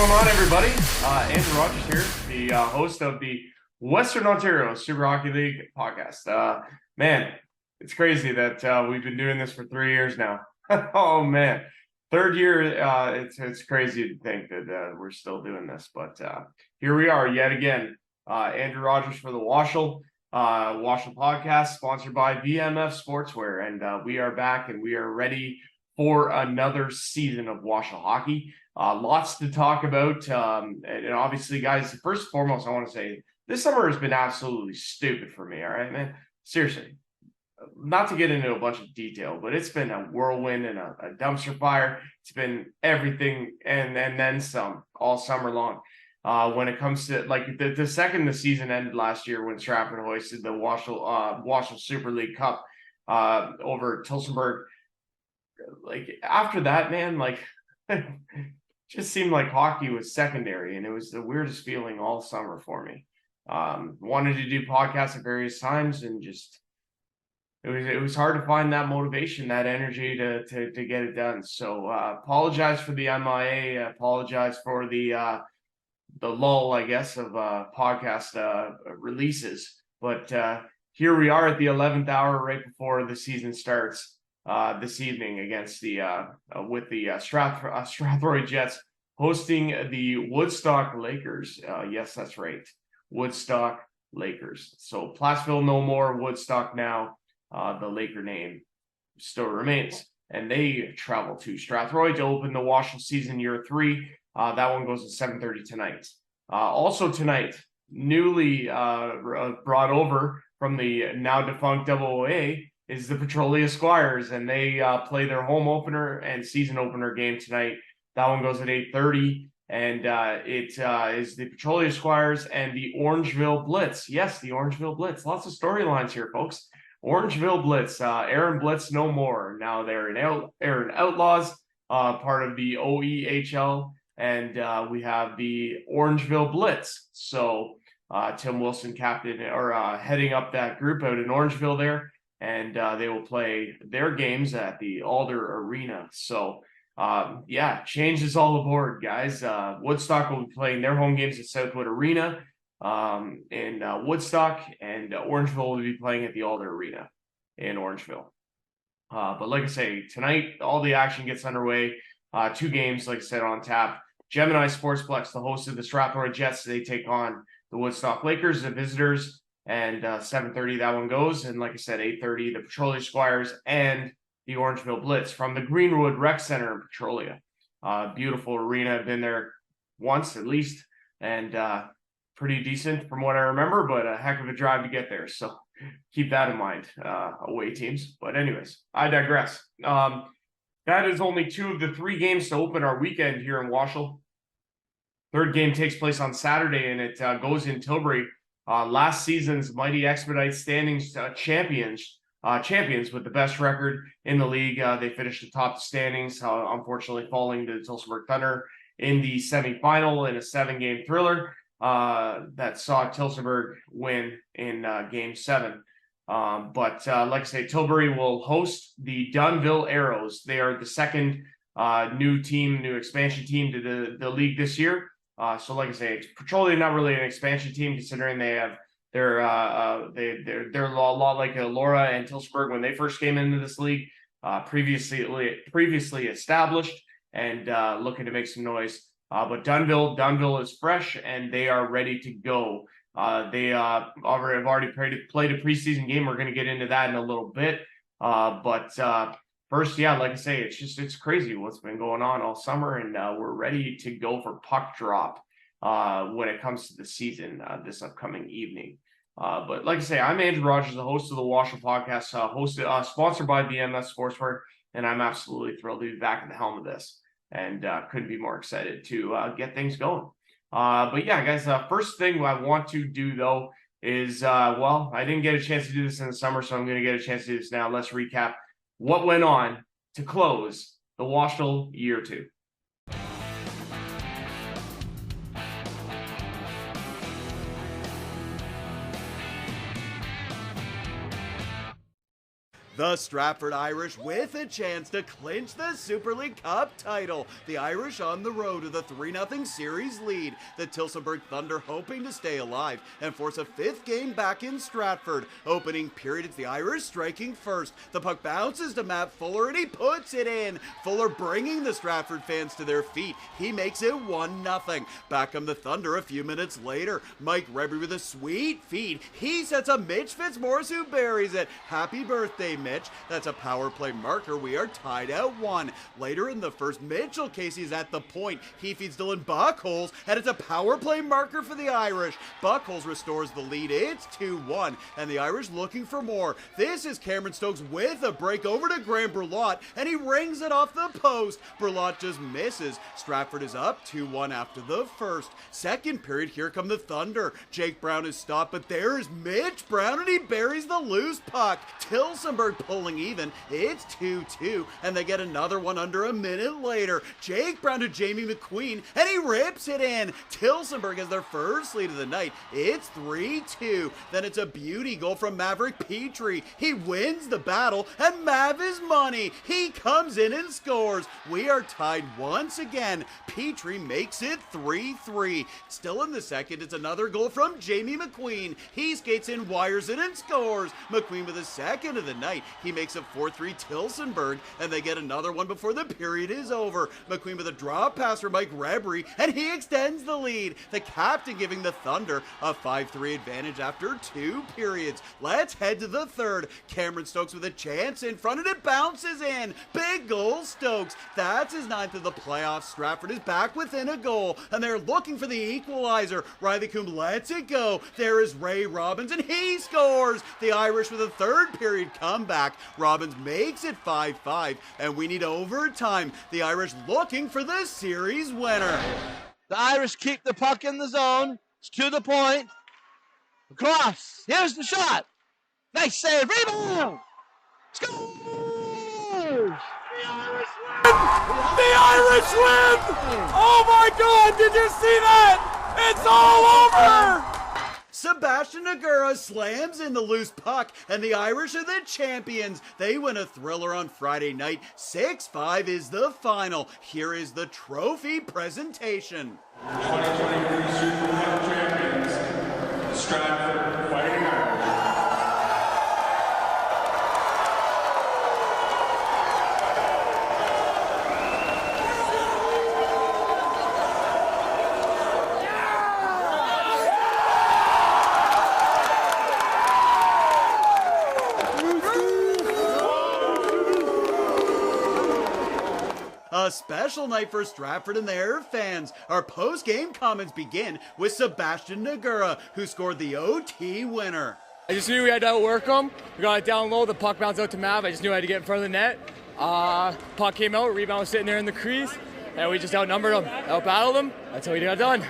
going on, everybody? Andrew Rodgers here, the host of the Western Ontario Super Hockey League podcast. Man, it's crazy that we've been doing this for 3 years now. Oh, man. Third year, it's crazy to think that we're still doing this. But here we are yet again. Andrew Rodgers for the WOSHL Podcast, sponsored by VMF Sportswear. And we are back and we are ready for another season of WOSHL Hockey. Lots to talk about. And obviously, guys, first and foremost, I want to say this summer has been absolutely stupid for me. All right, man. Seriously. Not to get into a bunch of detail, but it's been a whirlwind and a dumpster fire. It's been everything and then some all summer long. When it comes to like the second the season ended last year when Stratford hoisted the WOSHL Super League Cup over Tillsonburg. Like after that, man, like just seemed like hockey was secondary, and it was the weirdest feeling all summer for me. Wanted to do podcasts at various times, and just it was hard to find that motivation, that energy to get it done. So apologize for the MIA, apologize for the lull, I guess, of podcast releases. But here we are at the 11th hour, right before the season starts. This evening against with the Strathroy Jets hosting the Woodstock Lakers. Yes, that's right. Woodstock Lakers. So Placerville no more, Woodstock now. The Laker name still remains. And they travel to Strathroy to open the WOSHL season year 3. That one goes at 7:30 tonight. Also tonight, newly brought over from the now defunct WOA is the Petrolia Squires, and they play their home opener and season opener game tonight. That one goes at 8:30, and it is the Petrolia Squires and the Orangeville Blitz. Yes, the Orangeville Blitz. Lots of storylines here, folks. Orangeville Blitz, Aaron Blitz no more. Now they're in Aaron Outlaws, part of the OEHL, and we have the Orangeville Blitz. So Tim Wilson captain or heading up that group out in Orangeville there. And they will play their games at the Alder Arena. So, changes all aboard, guys. Woodstock will be playing their home games at Southwood Arena in Woodstock, and Orangeville will be playing at the Alder Arena in Orangeville. But like I say, tonight, all the action gets underway. 2 games, like I said, on tap. Gemini Sportsplex, the host of the Strathroy Jets, they take on the Woodstock Lakers, the visitors. And 7:30 that one goes, and like I said, 8:30 the Petrolia Squires and the Orangeville Blitz from the Greenwood Rec Center in Petrolia. Beautiful arena. I've been there once at least, and pretty decent from what I remember, but a heck of a drive to get there. So keep that in mind, away teams. But anyways, I digress. That is only 2 of the 3 games to open our weekend here in WOSHL. Third game takes place on Saturday, and it goes in Tilbury. Last season's Mighty Expedite standings champions with the best record in the league. They finished atop the standings, unfortunately falling to the Tillsonburg Thunder in the semifinal in a 7-game thriller that saw Tillsonburg win in Game 7. But like I say, Tilbury will host the Dunnville Aeros. They are the second new expansion team to the league this year. So like I say, Petrolia not really an expansion team, considering they have they're a lot like Laura and Tillsonburg when they first came into this league, previously established and looking to make some noise. But Dunnville is fresh and they are ready to go. They have already played a preseason game. We're going to get into that in a little bit. But first, like I say, it's crazy what's been going on all summer, and we're ready to go for puck drop when it comes to the season this upcoming evening. But like I say, I'm Andrew Rodgers, the host of the WOSHL Podcast, sponsored by VMF Sportswear, and I'm absolutely thrilled to be back at the helm of this, and couldn't be more excited to get things going. But yeah, guys, first thing I want to do, though, is, I didn't get a chance to do this in the summer, so I'm going to get a chance to do this now. Let's recap what went on to close the WOSHL Year 2. The Stratford Irish with a chance to clinch the Super League Cup title. The Irish on the road to the 3-0 series lead. The Tillsonburg Thunder hoping to stay alive and force a 5th game back in Stratford. Opening period, it's the Irish striking first. The puck bounces to Matt Fuller and he puts it in. Fuller bringing the Stratford fans to their feet. He makes it 1-0. Back come the Thunder a few minutes later. Mike Rebry with a sweet feed. He sets up Mitch Fitzmaurice who buries it. Happy birthday, Mitch. That's a power play marker. We are tied at 1. Later in the first, Mitchell Casey is at the point. He feeds Dylan Buckholes, and it's a power play marker for the Irish. Buckholes restores the lead. It's 2-1, and the Irish looking for more. This is Cameron Stokes with a break over to Graham Burlott, and he rings it off the post. Burlott just misses. Stratford is up 2-1 after the first. Second period, here come the Thunder. Jake Brown is stopped, but there is Mitch Brown, and he buries the loose puck. Tillsonburg pulling even. It's 2-2, and they get another one under a minute later. Jake Brown to Jamie McQueen, and he rips it in. Tillsonburg has their first lead of the night. It's 3-2. Then it's a beauty goal from Maverick Petrie. He wins the battle, and Mav is money. He comes in and scores. We are tied once again. Petrie makes it 3-3. Still in the second, it's another goal from Jamie McQueen. He skates in, wires it, and scores. McQueen with a second of the night. He makes it 4-3 Tillsonburg, and they get another one before the period is over. McQueen with a drop pass for Mike Rebry, and he extends the lead. The captain giving the Thunder a 5-3 advantage after 2 periods. Let's head to the third. Cameron Stokes with a chance in front, and it bounces in. Big goal, Stokes. That's his 9th of the playoffs. Stratford is back within a goal, and they're looking for the equalizer. Riley Coombe lets it go. There is Ray Robbins, and he scores. The Irish with a third period comeback. Robbins makes it 5-5, and we need overtime. The Irish looking for the series winner. The Irish keep the puck in the zone. It's to the point. Across. Here's the shot. Nice save. Rebound. Scores! The Irish win! The Irish win! Oh my God, did you see that? It's all over! Sebastian Nagura slams in the loose puck, and the Irish are the champions. They win a thriller on Friday night. 6-5 is the final. Here is the trophy presentation. 2023 Super Cup champions, Stratford Fighting Irish. A special night for Stratford and their fans. Our post-game comments begin with Sebastian Nagura, who scored the OT winner. I just knew we had to outwork them. We got it down low, the puck bounced out to Mav. I just knew I had to get in front of the net. Puck came out, rebound was sitting there in the crease, and we just outnumbered them, outbattled them. That's how we got done.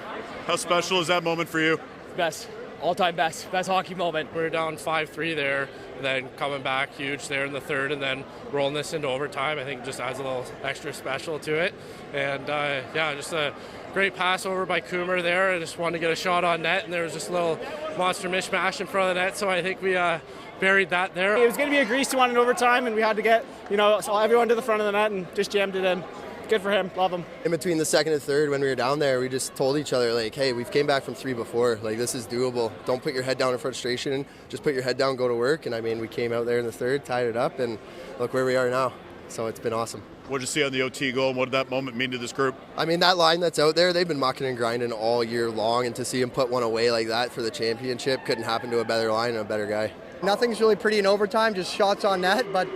How special is that moment for you? Best, all-time best hockey moment. We were down 5-3 there, then coming back huge there in the third, and then rolling this into overtime. I think just adds a little extra special to it. And just a great pass over by Coomer there. I just wanted to get a shot on net, and there was just a little monster mishmash in front of the net, so I think we buried that there. It was going to be a greasy one in overtime, and we had to get everyone to the front of the net and just jammed it in. Good for him. Love him. In between the second and third, when we were down there, we just told each other, like, hey, we've came back from 3 before. Like, this is doable. Don't put your head down in frustration. Just put your head down, go to work. And, I mean, we came out there in the third, tied it up, and look where we are now. So it's been awesome. What did you see on the OT goal, and what did that moment mean to this group? I mean, that line that's out there, they've been mucking and grinding all year long, and to see him put one away like that for the championship couldn't happen to a better line and a better guy. Nothing's really pretty in overtime, just shots on net, but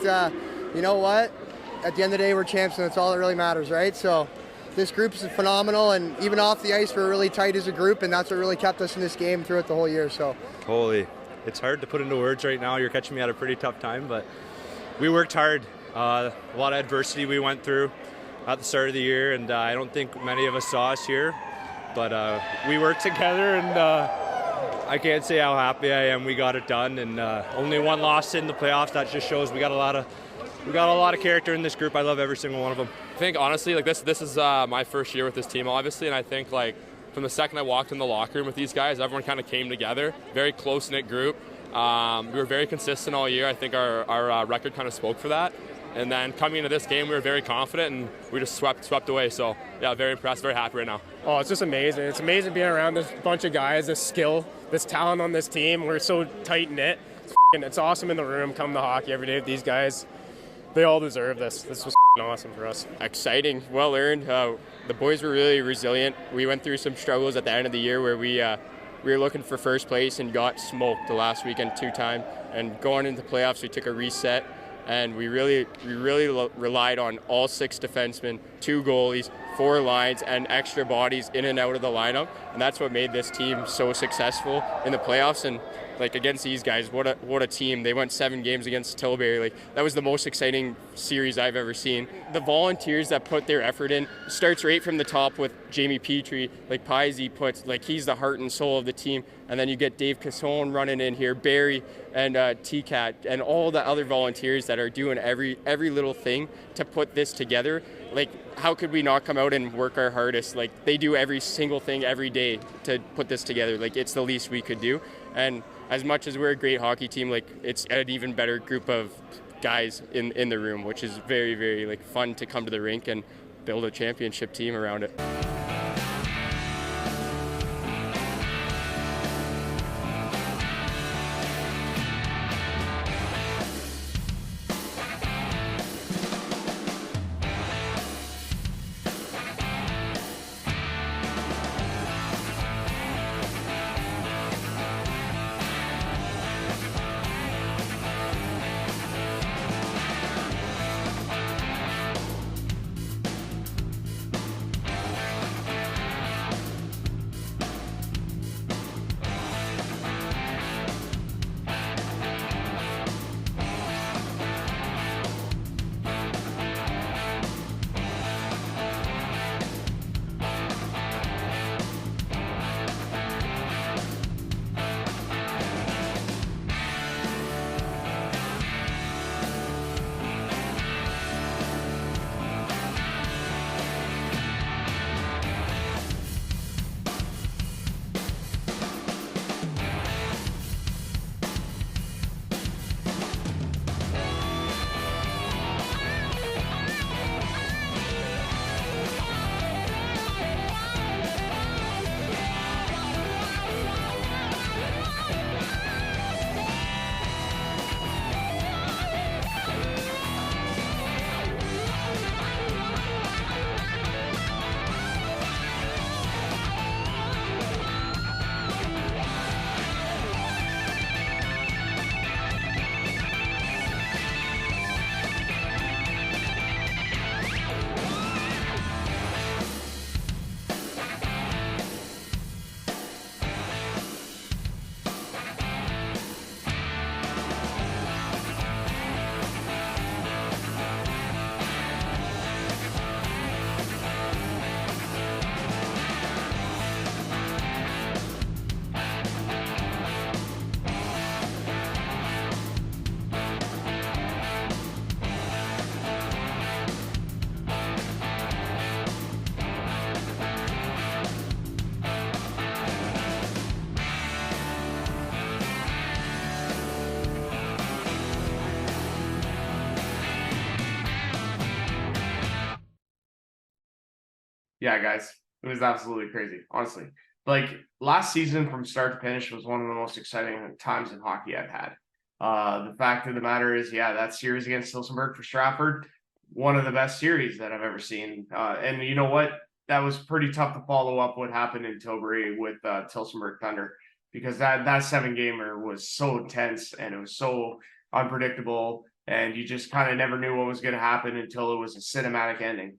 you know what? At the end of the day, we're champs, and that's all that really matters, right? So this group is phenomenal, and even off the ice, we're really tight as a group, and that's what really kept us in this game throughout the whole year. So, holy, it's hard to put into words right now. You're catching me at a pretty tough time, but we worked hard. A lot of adversity we went through at the start of the year, and I don't think many of us saw us here, but we worked together, and I can't say how happy I am we got it done, and only one loss in the playoffs. That just shows we got a lot of character in this group. I love every single one of them. I think honestly, like this is my first year with this team, obviously, and I think like from the second I walked in the locker room with these guys, everyone kind of came together. Very close-knit group. We were very consistent all year. I think our record kind of spoke for that. And then coming into this game, we were very confident, and we just swept away. So, yeah, very impressed, very happy right now. Oh, it's just amazing. It's amazing being around this bunch of guys, this skill, this talent on this team. We're so tight-knit. It's awesome in the room, coming to hockey every day with these guys. They all deserve this. This was awesome for us. Exciting, well earned. The boys were really resilient. We went through some struggles at the end of the year where we were looking for first place and got smoked the last weekend 2 times. And going into playoffs, we took a reset. And we really relied on all 6 defensemen, 2 goalies, 4 lines, and extra bodies in and out of the lineup. And that's what made this team so successful in the playoffs. And like against these guys, what a team. They went 7 games against Tilbury. Like that was the most exciting series I've ever seen. The volunteers that put their effort in starts right from the top with Jamie Petrie. Like Piesy puts, like he's the heart and soul of the team. And then you get Dave Cassone running in here, Barry and T-Cat, and all the other volunteers that are doing every little thing to put this together. Like, how could we not come out and work our hardest? Like, they do every single thing every day to put this together. Like, it's the least we could do. And as much as we're a great hockey team, like, it's an even better group of guys in the room, which is very, very, like, fun to come to the rink and build a championship team around it. Yeah, guys, it was absolutely crazy, honestly. Like, last season from start to finish was one of the most exciting times in hockey I've had. The fact of the matter is, yeah, that series against Tillsonburg for Stratford, one of the best series that I've ever seen. And you know what? That was pretty tough to follow up what happened in Tilbury with Tillsonburg Thunder, because that 7-gamer was so intense and it was so unpredictable, and you just kind of never knew what was going to happen until it was a cinematic ending.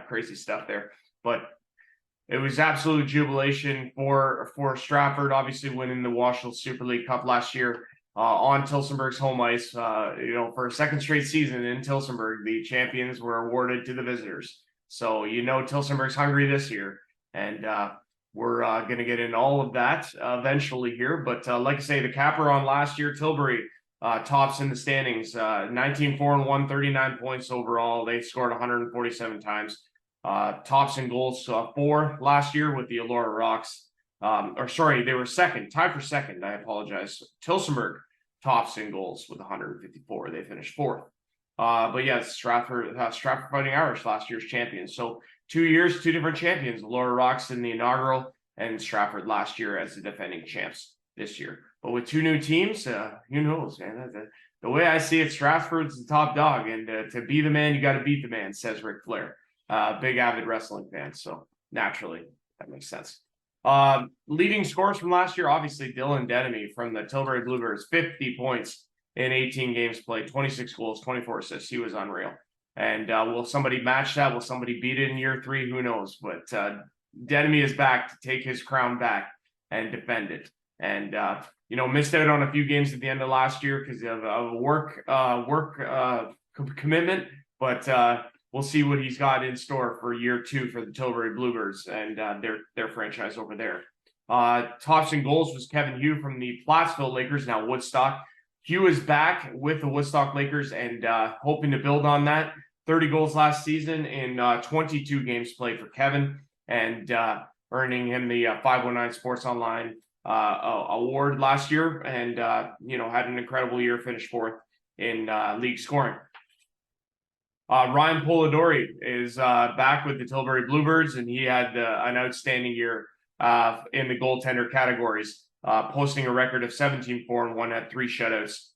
Crazy stuff there. But it was absolute jubilation for Stratford, obviously winning the WOSHL Super League Cup last year on Tillsonburg's home ice. For a second straight season in Tillsonburg, the champions were awarded to the visitors. So, Tillsonburg's hungry this year, and we're going to get into all of that eventually here. But like I say, the capper on last year, Tilbury tops in the standings, 19-4-1, 39 points overall. They scored 147 times. Tops in goals 4 last year with the Elora Rocks. They were second, tied for second. I apologize. Tillsonburg tops in goals with 154. They finished fourth. But yeah, Stratford Fighting Irish, last year's champions. So 2 years, two different champions. Laura Roxton, the inaugural, and Stratford last year as the defending champs this year. But with two new teams, who knows, man? The way I see it, Stratford's the top dog, and to be the man, you got to beat the man, says Ric Flair. Big avid wrestling fan, so naturally that makes sense. Leading scorers from last year, obviously Dylan Denemy from the Tilbury Bluebirds, 50 points in 18 games played, 26 goals, 24 assists. He was unreal. And will somebody match that? Will somebody beat it in year 3? Who knows? But Denemy is back to take his crown back and defend it. And missed out on a few games at the end of last year because of a work commitment. But we'll see what he's got in store for year 2 for the Tilbury Bluebirds and their franchise over there. Tops in goals was Kevin Hugh from the Plattsville Lakers, now Woodstock. Hugh is back with the Woodstock Lakers and hoping to build on that. 30 goals last season in 22 games played for Kevin, and earning him the 519 Sports Online award last year, and had an incredible year, finished 4th in league scoring. Ryan Polidori is back with the Tilbury Bluebirds, and he had an outstanding year in the goaltender categories, posting a record of 17-4-1, had 3 shutouts.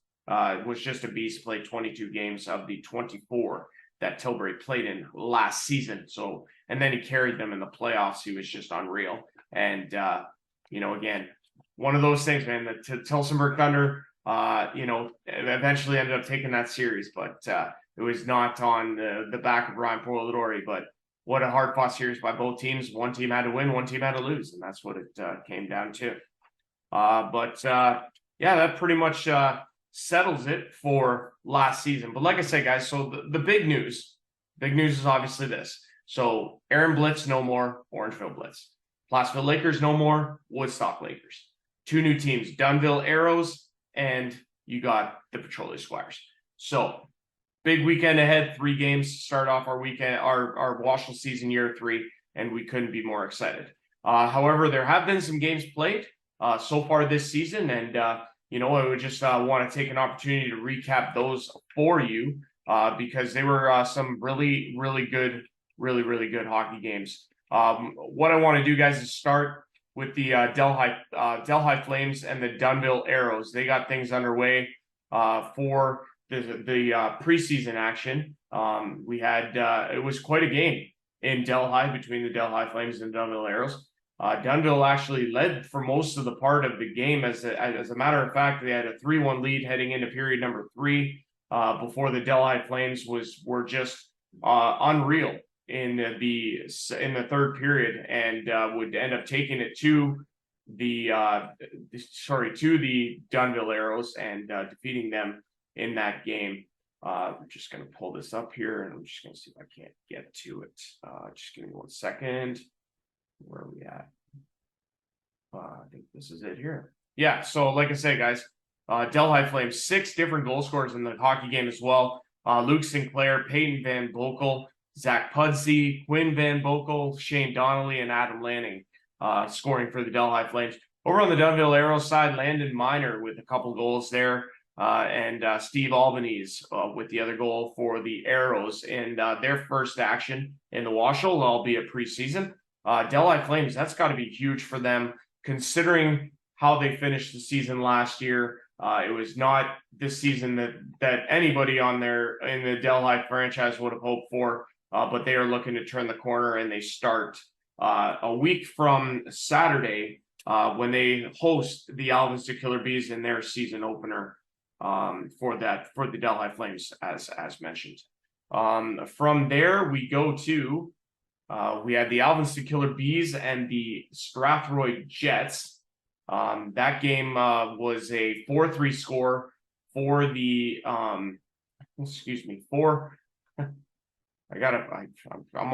Was just a beast, played 22 games of the 24 that Tilbury played in last season. So, and then he carried them in the playoffs. He was just unreal. And, again, one of those things, man, the Tillsonburg Thunder, eventually ended up taking that series, but it was not on the back of Ryan Polidori. But what a hard-fought series by both teams. One team had to win, one team had to lose, and that's what it came down to. That pretty much settles it for last season. But like I said, guys, so the big news is obviously this. So Aaron Blitz, no more. Orangeville Blitz. Plattsville Lakers, no more. Woodstock Lakers. 2 new teams, Dunnville Aeros, and you got the Petrolia Squires. So big weekend ahead, 3 games to start off our weekend, our WOSHL season year 3, and we couldn't be more excited. However, there have been some games played so far this season, and I would just want to take an opportunity to recap those for you because they were some really, really good hockey games. What I want to do, guys, is start with the Delhi Flames and the Dunnville Aeros. They got things underway for the preseason action. We had it was quite a game in Delhi between the Delhi Flames and Dunnville Aeros. Dunnville actually led for most of the part of the game. As a matter of fact, they had a 3-1 lead heading into period number 3 before the Delhi Flames were just unreal in the third period, and would end up taking it to the Dunnville Aeros and defeating them in that game. I'm just going to pull this up here, and I'm just going to see if I can't get to it. Just give me 1 second. Where are we at? I think this is it here. Yeah, so like I say, guys, Delhi Flames, 6 different goal scorers in the hockey game as well. Luke Sinclair, Peyton Van Boekel, Zach Pudsey, Quinn Van Boekel, Shane Donnelly, and Adam Lanning scoring for the Delhi Flames. Over on the Dunnville Aeros side, Landon Miner with a couple goals there, and Steve Albanese with the other goal for the Aeros in their first action in the WOSHL, albeit preseason. Delhi Flames, that's got to be huge for them, considering how they finished the season last year. It was not this season that anybody in the Delhi franchise would have hoped for, but they are looking to turn the corner, and they start a week from Saturday when they host the Alvinston Killer Bees in their season opener for the Delhi Flames, as mentioned. From there, we go to we had the Alvinston Killer Bees and the Strathroy Jets. That game was a 4-3 score for the I'm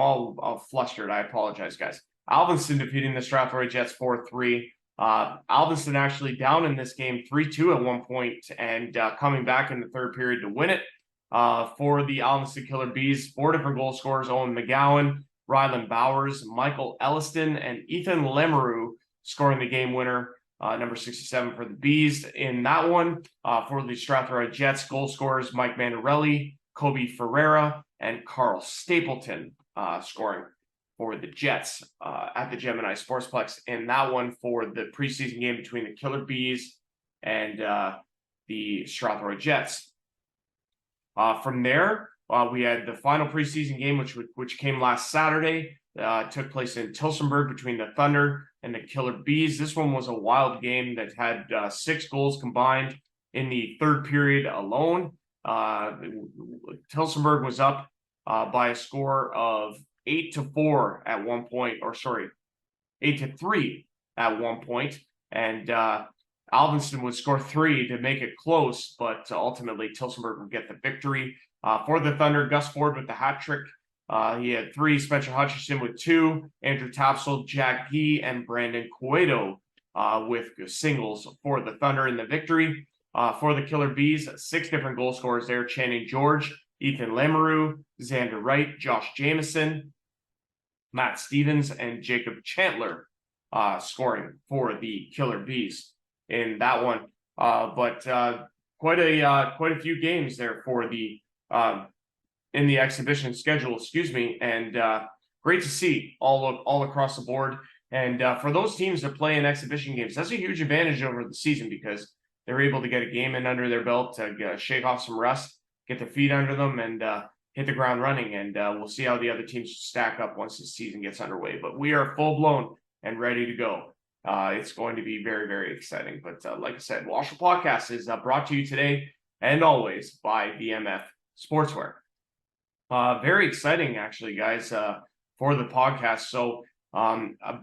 all flustered. I apologize, guys. Alvinston defeating the Strathroy Jets 4-3. Alvinston actually down in this game 3-2 at one point, and coming back in the third period to win it. For the Alvinston Killer Bees, 4 different goal scorers: Owen McGowan, Rylan Bowers, Michael Elliston, and Ethan Lemeru scoring the game winner, number 67 for the Bees. In that one, for the Strathroy Jets, goal scorers Mike Mandarelli, Kobe Ferreira, and Carl Stapleton scoring for the Jets at the Gemini Sportsplex. In that one, for the preseason game between the Killer Bees and the Strathroy Jets. From there, we had the final preseason game, which came last Saturday. Took place in Tillsonburg between the Thunder and the Killer Bees. This one was a wild game that had 6 goals combined in the third period alone. Tillsonburg was up by a score of 8-4 at one point, 8-3 at one point, and Alvinston would score 3 to make it close, but ultimately Tillsonburg would get the victory. For the Thunder, Gus Ford with the hat trick. He had 3, Spencer Hutchinson with 2, Andrew Tapsell, Jack Gee, and Brandon Cueto with singles for the Thunder in the victory. For the Killer Bees, 6 different goal scorers there: Channing George, Ethan Lamoureux, Xander Wright, Josh Jameson, Matt Stevens, and Jacob Chandler scoring for the Killer Bees in that one. But quite a few games there for the in the exhibition schedule, and great to see all across the board. And for those teams that play in exhibition games, that's a huge advantage over the season because they're able to get a game in under their belt to shake off some rust, get their feet under them, and hit the ground running. And we'll see how the other teams stack up once the season gets underway. But we are full blown and ready to go. It's going to be very, very exciting. But like I said, WOSHL Podcast is brought to you today and always by VMF Sportswear. Very exciting, actually, guys, for the podcast. So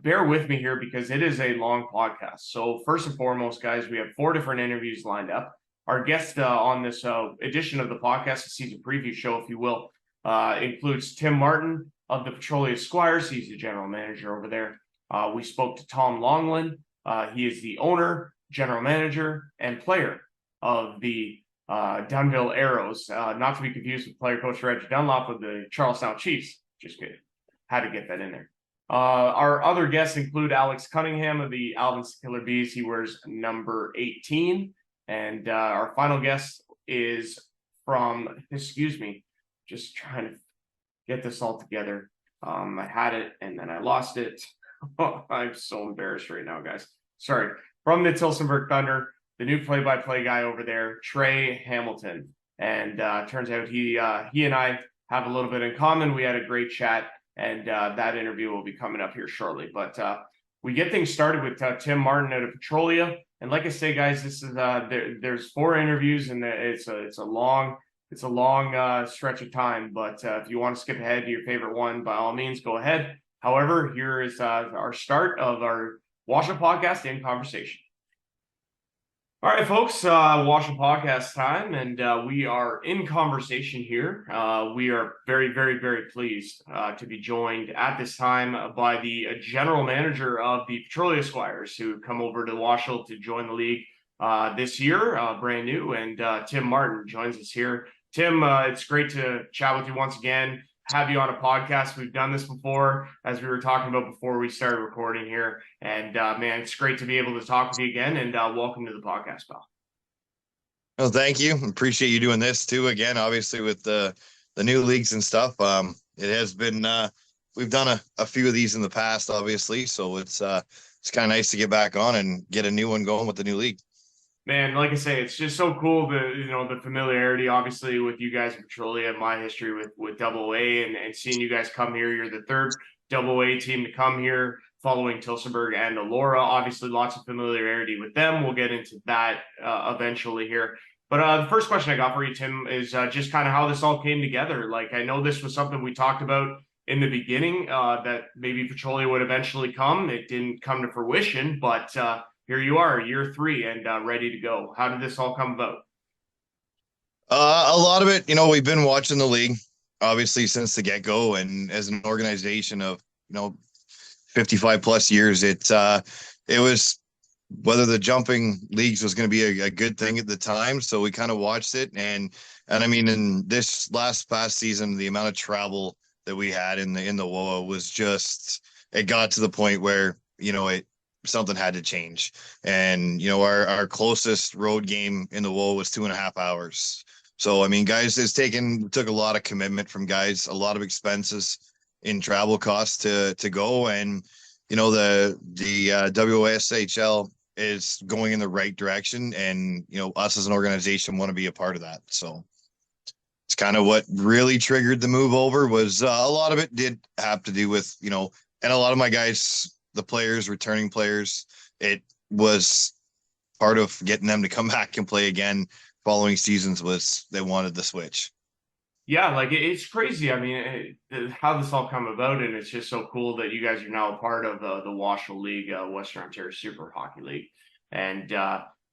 bear with me here because it is a long podcast. So first and foremost, guys, we have 4 different interviews lined up. Our guest on this edition of the podcast, the season preview show, if you will, includes Tim Martin of the Petrolia Squires. He's the general manager over there. We spoke to Tom Longland. He is the owner, general manager, and player of the Dunnville Aeros, not to be confused with player coach Reggie Dunlop of the Charlestown Chiefs. Just kidding. Had to get that in there. Our other guests include Alex Cunningham of the Alvinston Killer Bees. He wears number 18. And our final guest is from, just trying to get this all together. I had it and then I lost it. I'm so embarrassed right now, guys. Sorry. From the Tillsonburg Thunder, the new play-by-play guy over there, Trey Hamilton. And turns out he and I have a little bit in common. We had a great chat, and that interview will be coming up here shortly. But we get things started with Tim Martin out of Petrolia. And like I say, guys, this is there's 4 interviews, and it's a long stretch of time. But if you want to skip ahead to your favorite one, by all means, go ahead. However, here is our start of our WOSHL Podcast in conversation. All right, folks, WOSHL Podcast time, and we are in conversation here. We are very, very, very pleased to be joined at this time by the general manager of the Petrolia Squires, who come over to WOSHL to join the league this year, brand new, and Tim Martin joins us here. Tim, it's great to chat with you once again, have you on a podcast. We've done this before, as we were talking about before we started recording here. And man, it's great to be able to talk with you again, and welcome to the podcast, pal. Well, thank you. Appreciate you doing this too. Again, obviously with the new leagues and stuff. It has been, we've done a few of these in the past, obviously. So it's kind of nice to get back on and get a new one going with the new league. Man, like I say, it's just so cool the familiarity, obviously, with you guys in Petrolia and my history with AA and seeing you guys come here. You're the 3rd AA team to come here following Tillsonburg and Elora. Obviously, lots of familiarity with them. We'll get into that eventually here. But the first question I got for you, Tim, is just kind of how this all came together. Like, I know this was something we talked about in the beginning, that maybe Petrolia would eventually come. It didn't come to fruition, but here you are, year 3 and ready to go. How did this all come about? A lot of it, we've been watching the league, obviously, since the get-go. And as an organization of, 55 plus years, it was whether the jumping leagues was going to be a good thing at the time. So we kind of watched it. And I mean, in this past season, the amount of travel that we had in the WOA was just, it got to the point where, something had to change. And, you know, our closest road game in the WO was 2.5 hours. So, I mean, guys, took a lot of commitment from guys, a lot of expenses in travel costs to go. And, you know, the WOSHL is going in the right direction. And, you know, us as an organization want to be a part of that. So it's kind of what really triggered the move over was a lot of it did have to do with, you know, and a lot of my guys, the players, returning players, it was part of getting them to come back and play again following seasons was they wanted the switch. Yeah, like it's crazy. I mean, how this all come about, and it's just so cool that you guys are now a part of the WOSHL League, Western Ontario Super Hockey League. And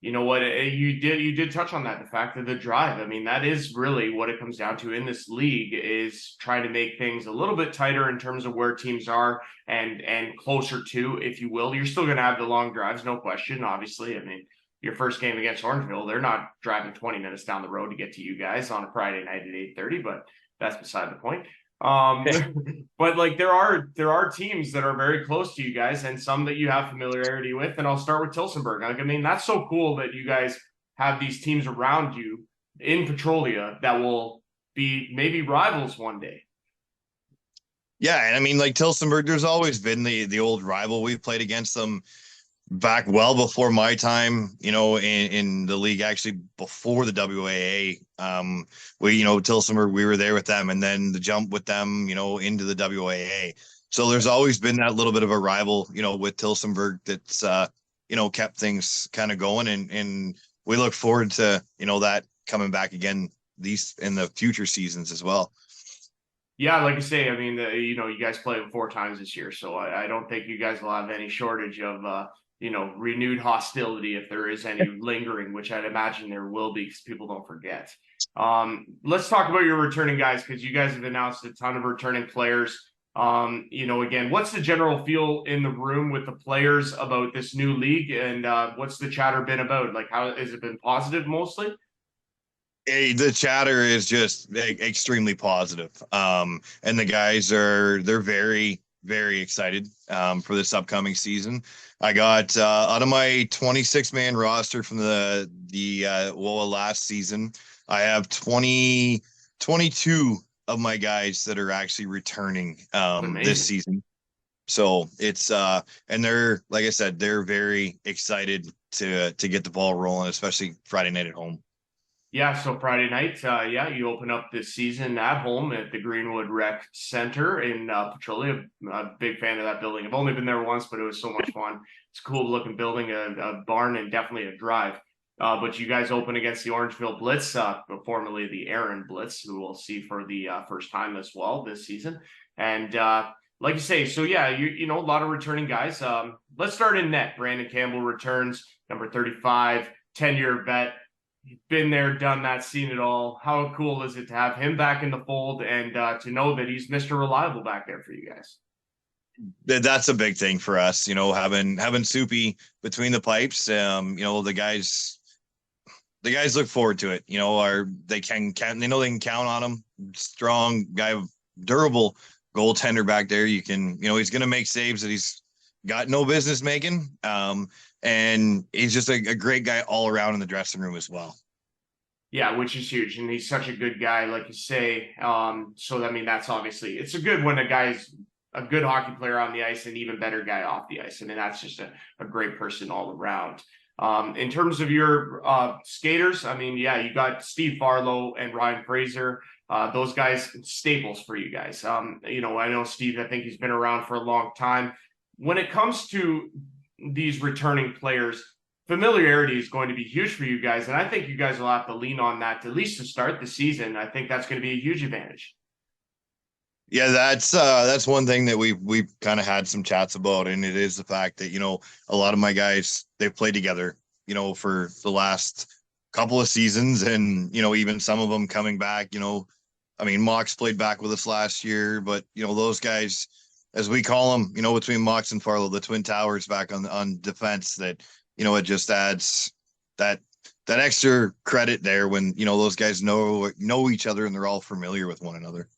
you know what, you did touch on that, the fact of the drive. I mean, that is really what it comes down to in this league, is trying to make things a little bit tighter in terms of where teams are and closer to, if you will. You're still going to have the long drives, no question, obviously. I mean, your first game against Orangeville, they're not driving 20 minutes down the road to get to you guys on a Friday night at 8:30, but that's beside the point. But like there are teams that are very close to you guys and some that you have familiarity with. And I'll start with Tillsonburg. Like, I mean, that's so cool that you guys have these teams around you in Petrolia that will be maybe rivals one day. Yeah, and I mean, like Tillsonburg, there's always been the old rival. We've played against them back well before my time, you know, in the league, actually before the WAA. You know, Tillsonburg, we were there with them, and then the jump with them, you know, into the WAA. So there's always been that little bit of a rival, you know, with Tillsonburg that's, you know, kept things kind of going. And we look forward to, you know, that coming back again these in the future seasons as well. Yeah, like I say, I mean, you know, you guys played 4 times this year, so I don't think you guys will have any shortage of, you know, renewed hostility if there is any lingering, which I'd imagine there will be because people don't forget. Let's talk about your returning guys, because you guys have announced a ton of returning players. You know, again, what's the general feel in the room with the players about this new league, and what's the chatter been about? Like, how has it been positive mostly? Hey, the chatter is just extremely positive. And the guys they're very, very excited for this upcoming season. I got out of my 26-man roster from the WOA last season, I have 22 of my guys that are actually returning this season. So it's and they're, like I said, they're very excited to get the ball rolling, especially Friday night at home. Yeah, so Friday night, you open up this season at home at the Greenwood Rec Center in Petrolia. I'm a big fan of that building. I've only been there once, but it was so much fun. It's a cool looking building, a barn, and definitely a drive. But you guys open against the Orangeville Blitz, formerly the Aaron Blitz, who we'll see for the first time as well this season. And like you say, so yeah, you know, a lot of returning guys. Let's start in net. Brandon Campbell returns, number 35, 10-year vet. Been there, done that, seen it all. How cool is it to have him back in the fold and to know that he's Mr. Reliable back there for you guys? That's a big thing for us, you know, having Soupy between the pipes. You know, the guys look forward to it. You know, they know they can count on him. Strong guy, durable goaltender back there. You know, he's going to make saves that he's got no business making. And he's just a great guy all around in the dressing room as well. Yeah, which is huge. And he's such a good guy, like you say. So, I mean, that's obviously, it's a good when a guy's a good hockey player on the ice and even better guy off the ice. I mean, that's just a great person all around. In terms of your skaters, I mean, yeah, you got Steve Farlow and Ryan Fraser. Those guys, staples for you guys. You know, I know Steve, I think he's been around for a long time. When it comes to these returning players, familiarity is going to be huge for you guys. And I think you guys will have to lean on that at least to start the season. I think that's going to be a huge advantage. Yeah, that's one thing that we've kind of had some chats about. And it is the fact that, you know, a lot of my guys, they've played together, you know, for the last couple of seasons. And, you know, even some of them coming back, you know, I mean, Mox played back with us last year, but, you know, those guys, as we call them, you know, between Mox and Farlow, the Twin Towers back on defense, that, you know, it just adds that extra credit there when, you know, those guys know each other and they're all familiar with one another.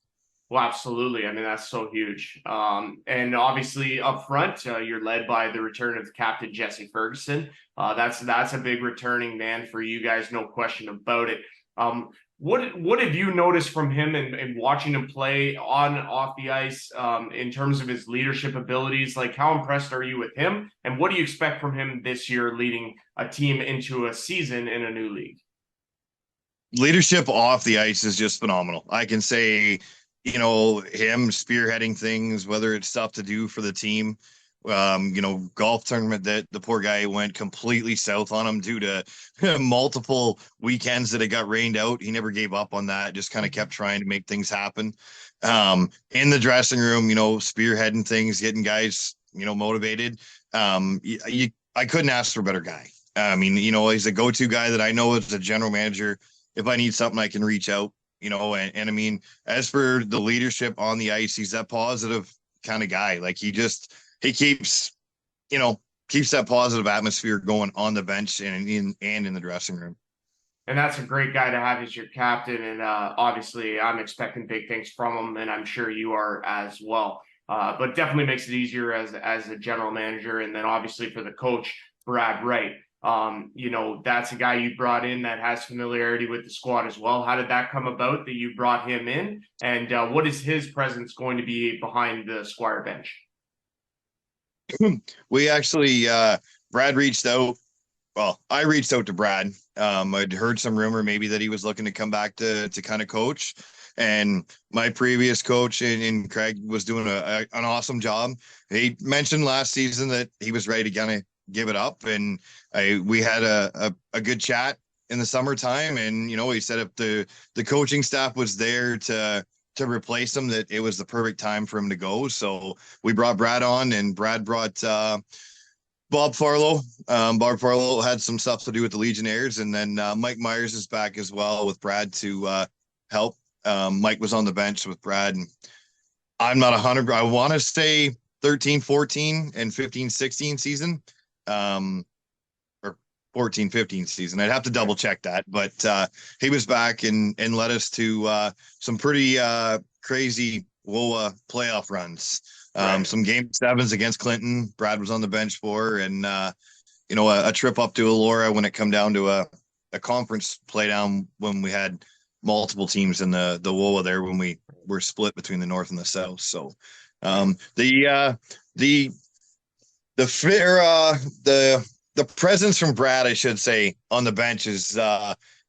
Well, absolutely. I mean, that's so huge. And obviously up front, you're led by the return of Captain Jesse Ferguson. That's a big returning man for you guys, no question about it. What have you noticed from him and watching him play on off the ice in terms of his leadership abilities? Like, how impressed are you with him, and what do you expect from him this year, leading a team into a season in a new league? Leadership off the ice is just phenomenal. I can say, him spearheading things, whether it's stuff to do for the team, golf tournament that the poor guy went completely south on him due to multiple weekends that it got rained out. He never gave up on that, just kind of kept trying to make things happen. In the dressing room, spearheading things, getting guys, motivated. I couldn't ask for a better guy. I mean, he's a go-to guy that I know as a general manager. If I need something, I can reach out, and I mean, as for the leadership on the ice, he's that positive kind of guy. Like he keeps that positive atmosphere going on the bench and in the dressing room. And that's a great guy to have as your captain. And obviously I'm expecting big things from him, and I'm sure you are as well. But definitely makes it easier as a general manager. And then obviously for the coach, Brad Wright, that's a guy you brought in that has familiarity with the squad as well. How did that come about that you brought him in? And what is his presence going to be behind the Squire bench? We actually, Brad reached out. Well, I reached out to Brad. I'd heard some rumor maybe that he was looking to come back to kind of coach. And my previous coach in Craig was doing an awesome job. He mentioned last season that he was ready to kind of give it up. And we had a good chat in the summertime. And, he said if the coaching staff was there to replace him, that it was the perfect time for him to go. So we brought Brad on, and Brad brought Bob Farlow. Bob Farlow had some stuff to do with the Legionnaires, and then Mike Myers is back as well with Brad to help. Mike was on the bench with Brad, and I'm not 100. I want to say 13, 14, and 15, 16 season, or 14, 15 season. I'd have to double check that, but he was back and led us to some pretty crazy WOA playoff runs. Right. Some game sevens against Clinton, Brad was on the bench for, and a trip up to Elora when it come down to a conference play down when we had multiple teams in the WOA there when we were split between the North and the South. So the presence from Brad, I should say, on the bench is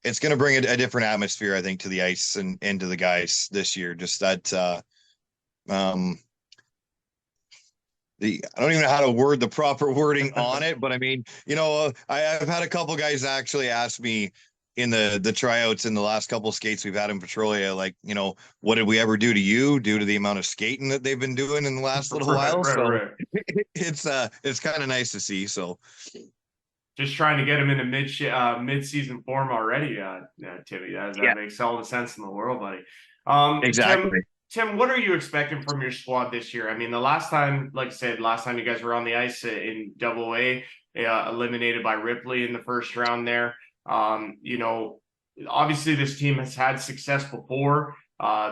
it's going to bring a different atmosphere, I think, to the ice and to the guys this year. Just that I don't even know how to word the proper wording on it, but I mean, I've had a couple guys actually ask me in the tryouts in the last couple of skates we've had in Petrolia, like, what did we ever do to you due to the amount of skating that they've been doing in the last little while? Right. It's kind of nice to see. So just trying to get him into mid-season form already, Timmy. That makes all the sense in the world, buddy. Exactly. Tim, what are you expecting from your squad this year? I mean, the last time, like I said, you guys were on the ice in AA, eliminated by Ripley in the first round there. Obviously this team has had success before.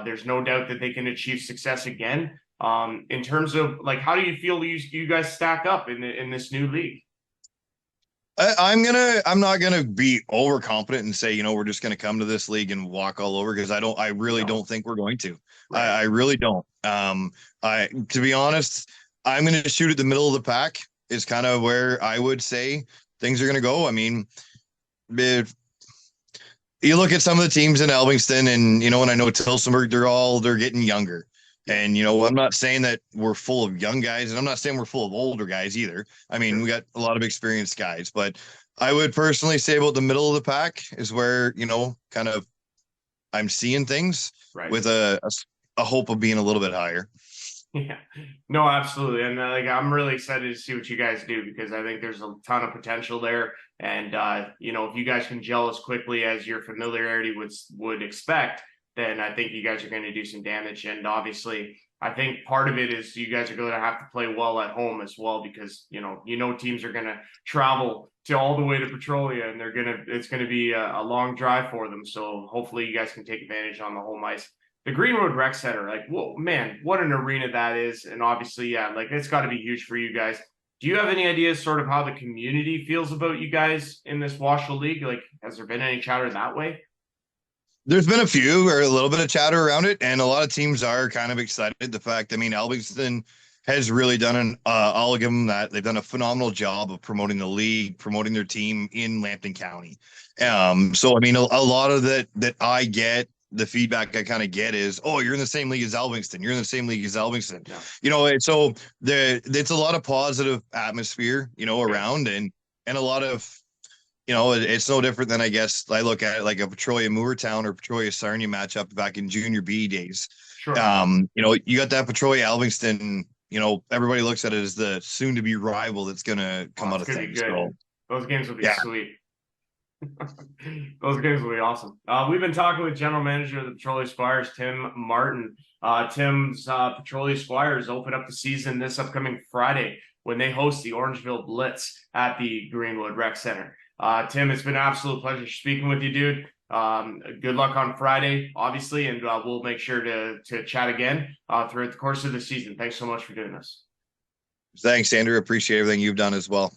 There's no doubt that they can achieve success again. In terms of, like, how do you feel you guys stack up in this new league? I'm not gonna be overconfident and say, we're just gonna come to this league and walk all over, because I really don't think we're going to. Right. I really don't. To be honest, I'm gonna shoot at the middle of the pack is kind of where I would say things are gonna go. I mean, if you look at some of the teams in Alvinston, and and I know Tillsonburg, they're getting younger. And, I'm not saying that we're full of young guys, and I'm not saying we're full of older guys either. I mean, we got a lot of experienced guys, but I would personally say about the middle of the pack is where, kind of I'm seeing things with a hope of being a little bit higher. Yeah, no, absolutely. And I'm really excited to see what you guys do, because I think there's a ton of potential there. And, if you guys can gel as quickly as your familiarity would expect, then I think you guys are going to do some damage. And obviously, I think part of it is you guys are going to have to play well at home as well, because, teams are going to travel to all the way to Petrolia, and it's going to be a long drive for them. So hopefully you guys can take advantage on the home ice. the Greenwood Rec Center, like, whoa, man, what an arena that is. And obviously, yeah, like it's got to be huge for you guys. Do you have any ideas sort of how the community feels about you guys in this WOSHL League? Like, has there been any chatter that way? There's been a few or a little bit of chatter around it, and a lot of teams are kind of excited. The fact, I mean, Alvinston has really done I'll give them that. They've done a phenomenal job of promoting the league, promoting their team in Lambton County. So, I mean, a lot of that I get, the feedback I kind of get is, oh, you're in the same league as Alvinston. You're in the same league as Alvinston. Yeah. You know, and so it's a lot of positive atmosphere, you know, around and a lot of, you know, it's no different than, I guess, I look at it like a Petrolia Moortown or Petrolia Sarnia matchup back in junior B days. Sure. You know, you got that Petrolia Alvinston, you know, everybody looks at it as the soon to be rival that's going to come out of things. So, those games will be sweet. Those games will be awesome. We've been talking with General Manager of the Petrolia Squires, Tim Martin. Tim's Petrolia Squires open up the season this upcoming Friday when they host the Orangeville Blitz at the Greenwood Rec Center. Tim, it's been an absolute pleasure speaking with you, dude. Good luck on Friday, obviously, and we'll make sure to chat again throughout the course of the season. Thanks so much for doing this. Thanks, Andrew. Appreciate everything you've done as well.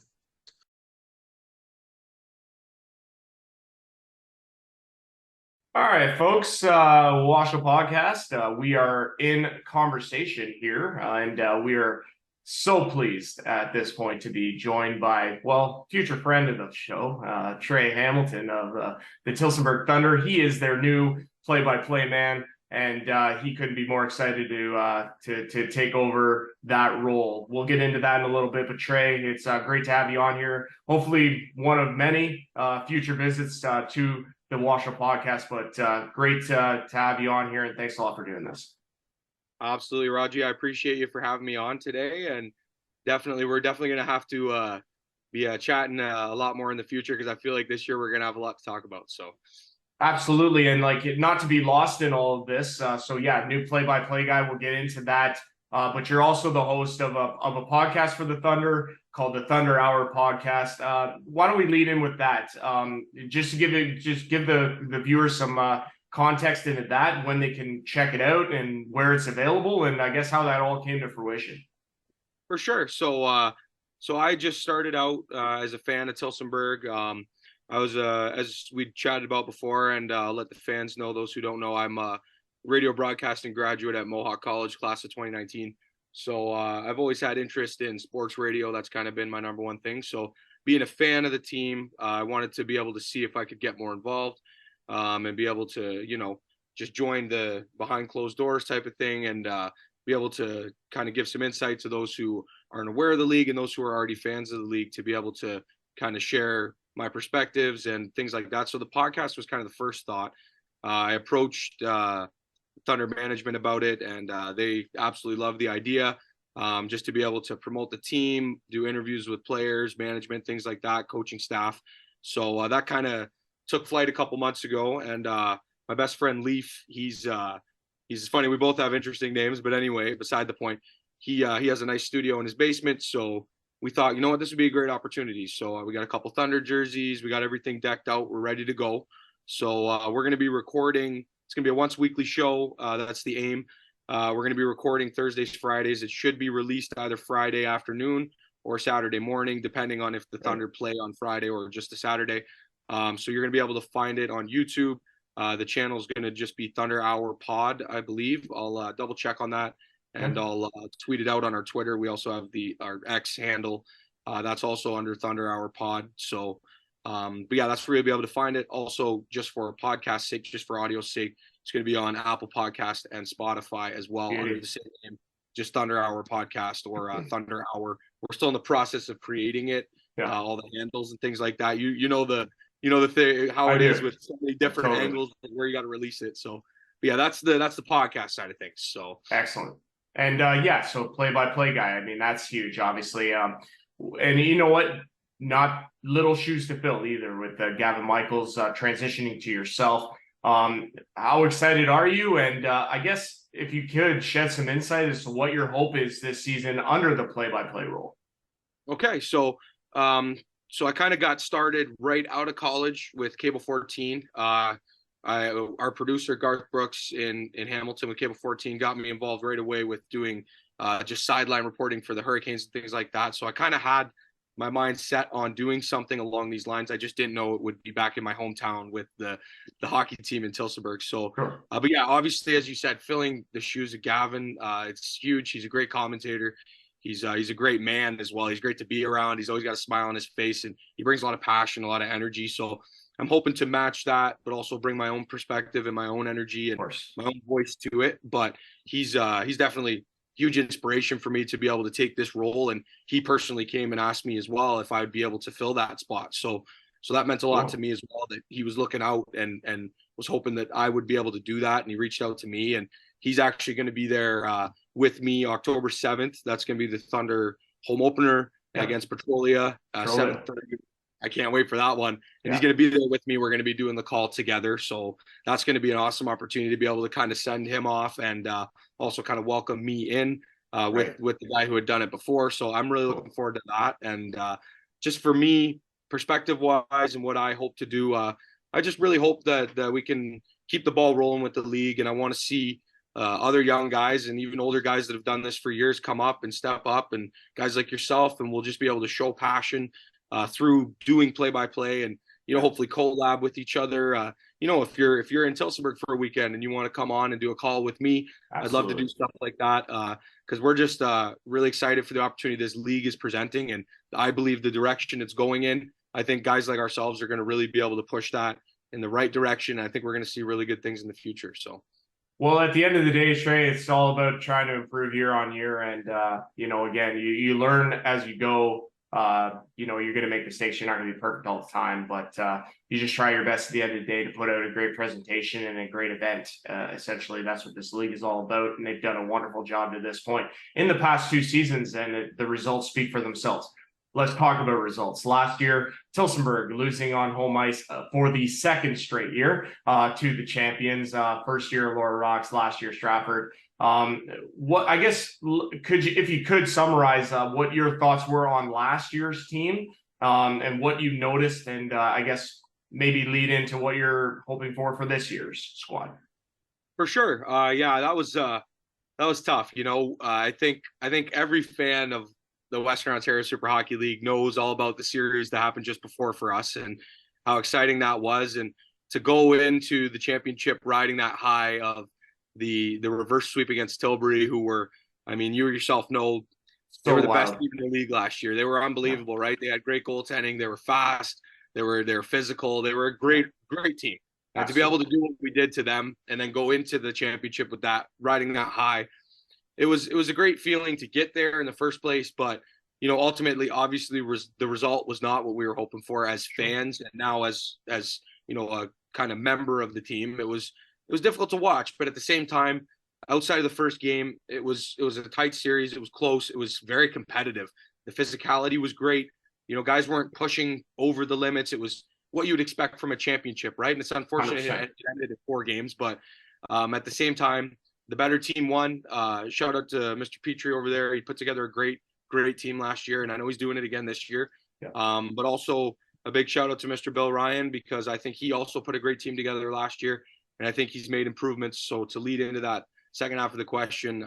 All right, folks, WOSHL Podcast. We are in conversation here, and we are so pleased at this point to be joined by, well, future friend of the show, Trey Hamilton of the Tillsonburg Thunder. He is their new play-by-play man, and he couldn't be more excited to take over that role. We'll get into that in a little bit, but Trey, it's great to have you on here. Hopefully one of many future visits to the WOSHL Podcast, but great to have you on here, and thanks a lot for doing this. Absolutely, Raji. I appreciate you for having me on today, and we're definitely going to have to be chatting a lot more in the future, because I feel like this year we're going to have a lot to talk about. So, absolutely, and like not to be lost in all of this. So yeah, new play-by-play guy. We'll get into that. But you're also the host of a podcast for the Thunder called the Thunder Hour Podcast. Why don't we lead in with that? Just to give the viewers some context into that, when they can check it out and where it's available, and I guess how that all came to fruition. For sure. So I just started out as a fan of Tillsonburg. I was as we chatted about before, and let the fans know, those who don't know, I'm a radio broadcasting graduate at Mohawk College, class of 2019. So I've always had interest in sports radio. That's kind of been my number one thing. So being a fan of the team, I wanted to be able to see if I could get more involved, and be able to, you know, just join the behind closed doors type of thing, and be able to kind of give some insight to those who aren't aware of the league and those who are already fans of the league, to be able to kind of share my perspectives and things like that. So the podcast was kind of the first thought. I approached Thunder management about it, and they absolutely loved the idea, just to be able to promote the team, do interviews with players, management, things like that, coaching staff. So that kind of took flight a couple months ago, and my best friend Leaf, he's funny, we both have interesting names, but anyway, beside the point, he has a nice studio in his basement, so we thought, you know what, this would be a great opportunity. So we got a couple Thunder jerseys, we got everything decked out, we're ready to go. So we're going to be recording. It's going to be a once weekly show. That's the aim. We're going to be recording Thursdays, Fridays. It should be released either Friday afternoon or Saturday morning, depending on if the Thunder play on Friday or just a Saturday. So you're going to be able to find it on YouTube. The channel is going to just be Thunder Hour Pod, I believe. I'll double check on that, and I'll tweet it out on our Twitter. We also have our X handle. That's also under Thunder Hour Pod. So, but yeah, that's where you'll be able to find it. Also, just for podcast sake, just for audio's sake, it's going to be on Apple Podcast and Spotify as well, under the same name, just Thunder Hour Podcast or Thunder Hour. We're still in the process of creating it, all the handles and things like that. You know the thing, how it is with so many different angles where you got to release it. So, but yeah, that's the podcast side of things. So excellent. And so play-by-play guy. I mean, that's huge, obviously. And you know what? Not little shoes to fill either, with Gavin Michaels transitioning to yourself. How excited are you? And I guess if you could shed some insight as to what your hope is this season under the play-by-play role. Okay, so I kind of got started right out of college with Cable 14. I our producer Garth Brooks in Hamilton with Cable 14 got me involved right away with doing just sideline reporting for the Hurricanes and things like that. So I kind of had my mind set on doing something along these lines. I just didn't know it would be back in my hometown with the hockey team in Tillsonburg. So, but yeah, obviously, as you said, filling the shoes of Gavin, it's huge. He's a great commentator. He's a great man as well. He's great to be around. He's always got a smile on his face, and he brings a lot of passion, a lot of energy. So I'm hoping to match that, but also bring my own perspective and my own energy and my own voice to it. But he's definitely huge inspiration for me to be able to take this role. And he personally came and asked me as well if I'd be able to fill that spot. So that meant a lot to me as well, that he was looking out and was hoping that I would be able to do that. And he reached out to me, and he's actually going to be there with me October 7th. That's going to be the Thunder home opener against Petrolia, 7:30. I can't wait for that one. And he's going to be there with me. We're going to be doing the call together. So that's going to be an awesome opportunity to be able to kind of send him off and also kind of welcome me in with the guy who had done it before. So I'm really looking forward to that. And just for me, perspective wise and what I hope to do, I just really hope that we can keep the ball rolling with the league. And I want to see other young guys and even older guys that have done this for years come up and step up, and guys like yourself, and we'll just be able to show passion through doing play-by-play and, hopefully collab with each other. If you're in Tillsonburg for a weekend and you want to come on and do a call with me, I'd love to do stuff like that because we're just really excited for the opportunity this league is presenting, and I believe the direction it's going in. I think guys like ourselves are going to really be able to push that in the right direction. I think we're going to see really good things in the future. So. Well, at the end of the day, Trey, it's all about trying to improve year on year. And, again, you learn as you go. You're going to make mistakes. You're not going to be perfect all the time, but you just try your best at the end of the day to put out a great presentation and a great event. Essentially, that's what this league is all about. And they've done a wonderful job to this point in the past 2 seasons, and the results speak for themselves. Let's talk about results. Last year, Tillsonburg losing on home ice for the 2nd straight year to the champions. First year, Laura Rocks, last year, Stratford. What I guess if you could summarize what your thoughts were on last year's team and what you noticed, and I guess maybe lead into what you're hoping for this year's squad. For sure. That was tough. I think every fan of the Western Ontario Super Hockey League knows all about the series that happened just before for us and how exciting that was. And to go into the championship riding that high of the reverse sweep against Tilbury, who were, you yourself know, they were the best team in the league last year. They were unbelievable, right? They had great goaltending. They were fast. They were physical. They were a great team. And to be able to do what we did to them and then go into the championship with that, riding that high, it was a great feeling to get there in the first place. But, ultimately, obviously, the result was not what we were hoping for as fans. And now as a kind of member of the team, it was difficult to watch. But at the same time, outside of the first game, it was a tight series. It was close. It was very competitive. The physicality was great. Guys weren't pushing over the limits. It was what you would expect from a championship, right? And it's unfortunate it ended in 4 games. But at the same time, the better team won. Shout out to Mr. Petrie over there. He put together a great team last year, and I know he's doing it again this year. Yeah. But also a big shout out to Mr. Bill Ryan, because I think he also put a great team together last year, and I think he's made improvements. So to lead into that second half of the question,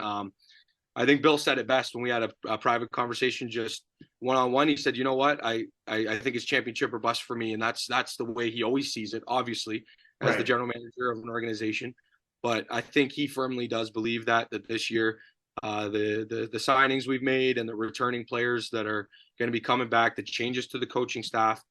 I think Bill said it best when we had a private conversation just one-on-one. He said, you know what, I think it's championship or bust for me, and that's the way he always sees it, obviously, as the general manager of an organization. But I think he firmly does believe that this year, the signings we've made and the returning players that are going to be coming back, the changes to the coaching staff,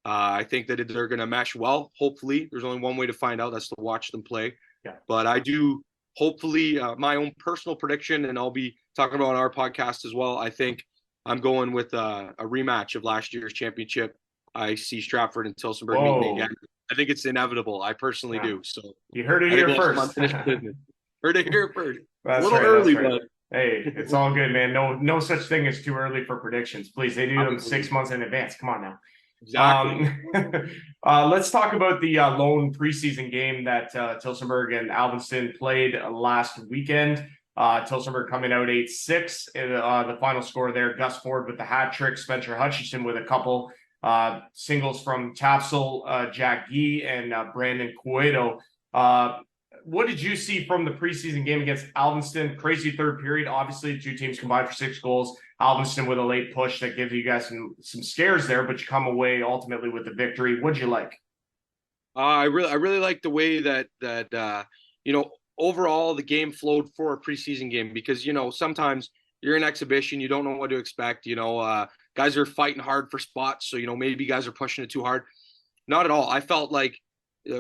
I think that they're going to mesh well. Hopefully, there's only one way to find out. That's to watch them play. Yeah. But I do hopefully my own personal prediction, and I'll be talking about on our podcast as well. I think I'm going with a rematch of last year's championship. I see Stratford and Tillsonburg meeting again. I think it's inevitable. I personally do. So you heard it here first. Heard it here first. That's a little early, right. But hey, it's all good, man. No such thing as too early for predictions. Please, they do them 6 months in advance. Come on now. Exactly. Let's talk about the lone preseason game that Tillsonburg and Alvinston played last weekend. Tillsonburg coming out 8-6. The final score there, Gus Ford with the hat trick, Spencer Hutchinson with a couple singles from Tapsel, Jack Gee, and Brandon Cueto What did you see from the preseason game against Alvinston? Crazy third period. Obviously, two teams combined for 6 goals. Alvinston with a late push that gives you guys some scares there, but you come away ultimately with the victory. What'd you like? I really like the way that overall the game flowed for a preseason game, because sometimes you're in exhibition, you don't know what to expect. Guys are fighting hard for spots, so maybe guys are pushing it too hard. Not at all. I felt like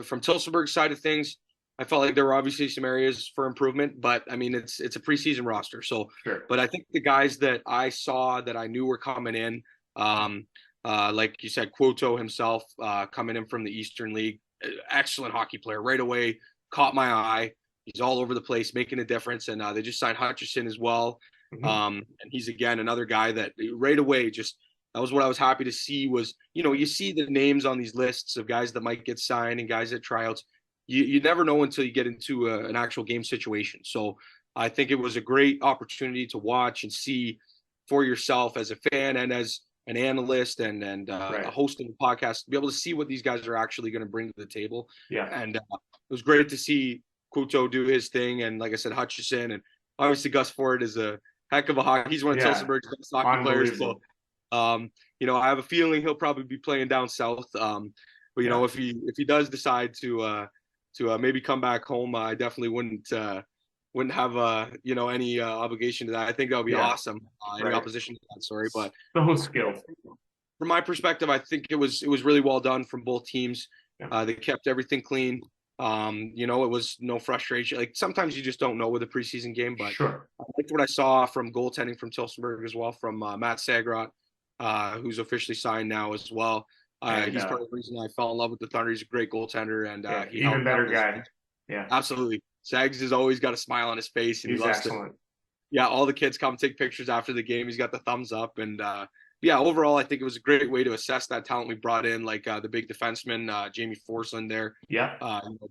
from Tillsonburg's side of things, I felt like there were obviously some areas for improvement, but I mean it's a preseason roster, so sure. But I think the guys that I saw that I knew were coming in, like you said, Quoto himself coming in from the Eastern League, excellent hockey player right away, caught my eye. He's all over the place, making a difference, and they just signed Hutchison as well. Mm-hmm. And he's again another guy that right away that was what I was happy to see was, you see the names on these lists of guys that might get signed and guys that tryouts. You never know until you get into an actual game situation. So I think it was a great opportunity to watch and see for yourself as a fan and as an analyst and right. a host of the podcast, to be able to see what these guys are actually going to bring to the table. Yeah. And it was great to see Quoto do his thing. And like I said, Hutchison, and obviously Gus Ford is a heck of a hockey. He's one of Tillsonburg's best hockey players. So, I have a feling he'll probably be playing down south. But if he does decide to maybe come back home, I definitely wouldn't have any obligation to that. I think that would be awesome. Any opposition to that, sorry, but so skilled. From my perspective, I think it was really well done from both teams. Yeah. They kept everything clean. It was no frustration. Like sometimes you just don't know with a preseason game, but sure. I liked what I saw from goaltending from Tillsonburg as well, from Matt Sagrot, who's officially signed now as well. He's part of the reason I fell in love with the Thunder. He's a great goaltender, and he even better guy. Yeah, absolutely. Sags has always got a smile on his face, and he's he loves excellent. All the kids come take pictures after the game. He's got the thumbs up, and overall, I think it was a great way to assess that talent we brought in, like the big defenseman Jamie Forsland there. Yeah,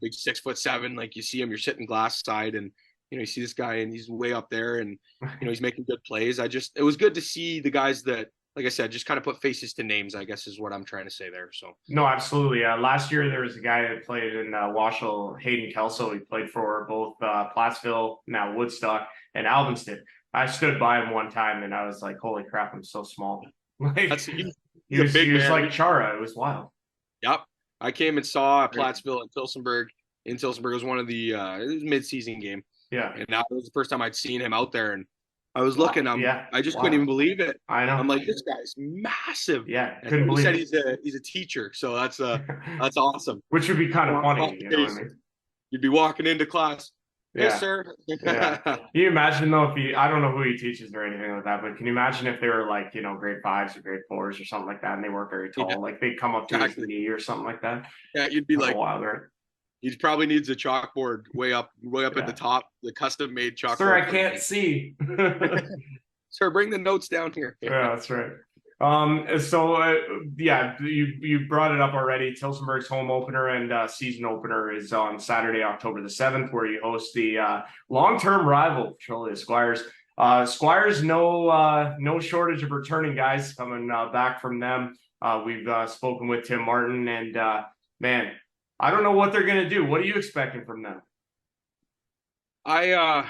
big 6'7", like you see him, you're sitting glass side, and you see this guy, and he's way up there, and he's making good plays. It was good to see the guys that, like I said, just kind of put faces to names, I guess is what I'm trying to say there. So no, absolutely. Last year there was a guy that played in WOSHL, Hayden Kelso. He played for both Plattsville, now Woodstock, and Alvinston. I stood by him one time and I was like, "Holy crap, I'm so small!" Like he was like Chara. It was wild. Yep, I came and saw Plattsville and Tillsonburg. In Tillsonburg, it was one of the it was a mid-season game. Yeah, and that was the first time I'd seen him out there, and I was looking. I just couldn't even believe it. I know. I'm like, this guy's massive. Yeah, couldn't believe it. He said he's a teacher, so that's awesome. Which would be kind of funny. You know what I mean? You'd be walking into class. Yeah. Yes, sir. Yeah. Can you imagine though if I don't know who he teaches or anything like that, but can you imagine if they were like grade 5s or grade 4s or something like that, and they weren't very tall, like they come up to his knee or something like that? Yeah, you'd be like, wild, right? He probably needs a chalkboard way up at the top, the custom made chalkboard. Sir, I can't see. Sir, bring the notes down here. Yeah, that's right. You brought it up already. Tillsonburg's home opener and season opener is on Saturday, October the 7th, where you host the long-term rival, Petrolia Squires. Squires, no shortage of returning guys coming back from them. We've spoken with Tim Martin, and man, I don't know what they're going to do. What are you expecting from them? I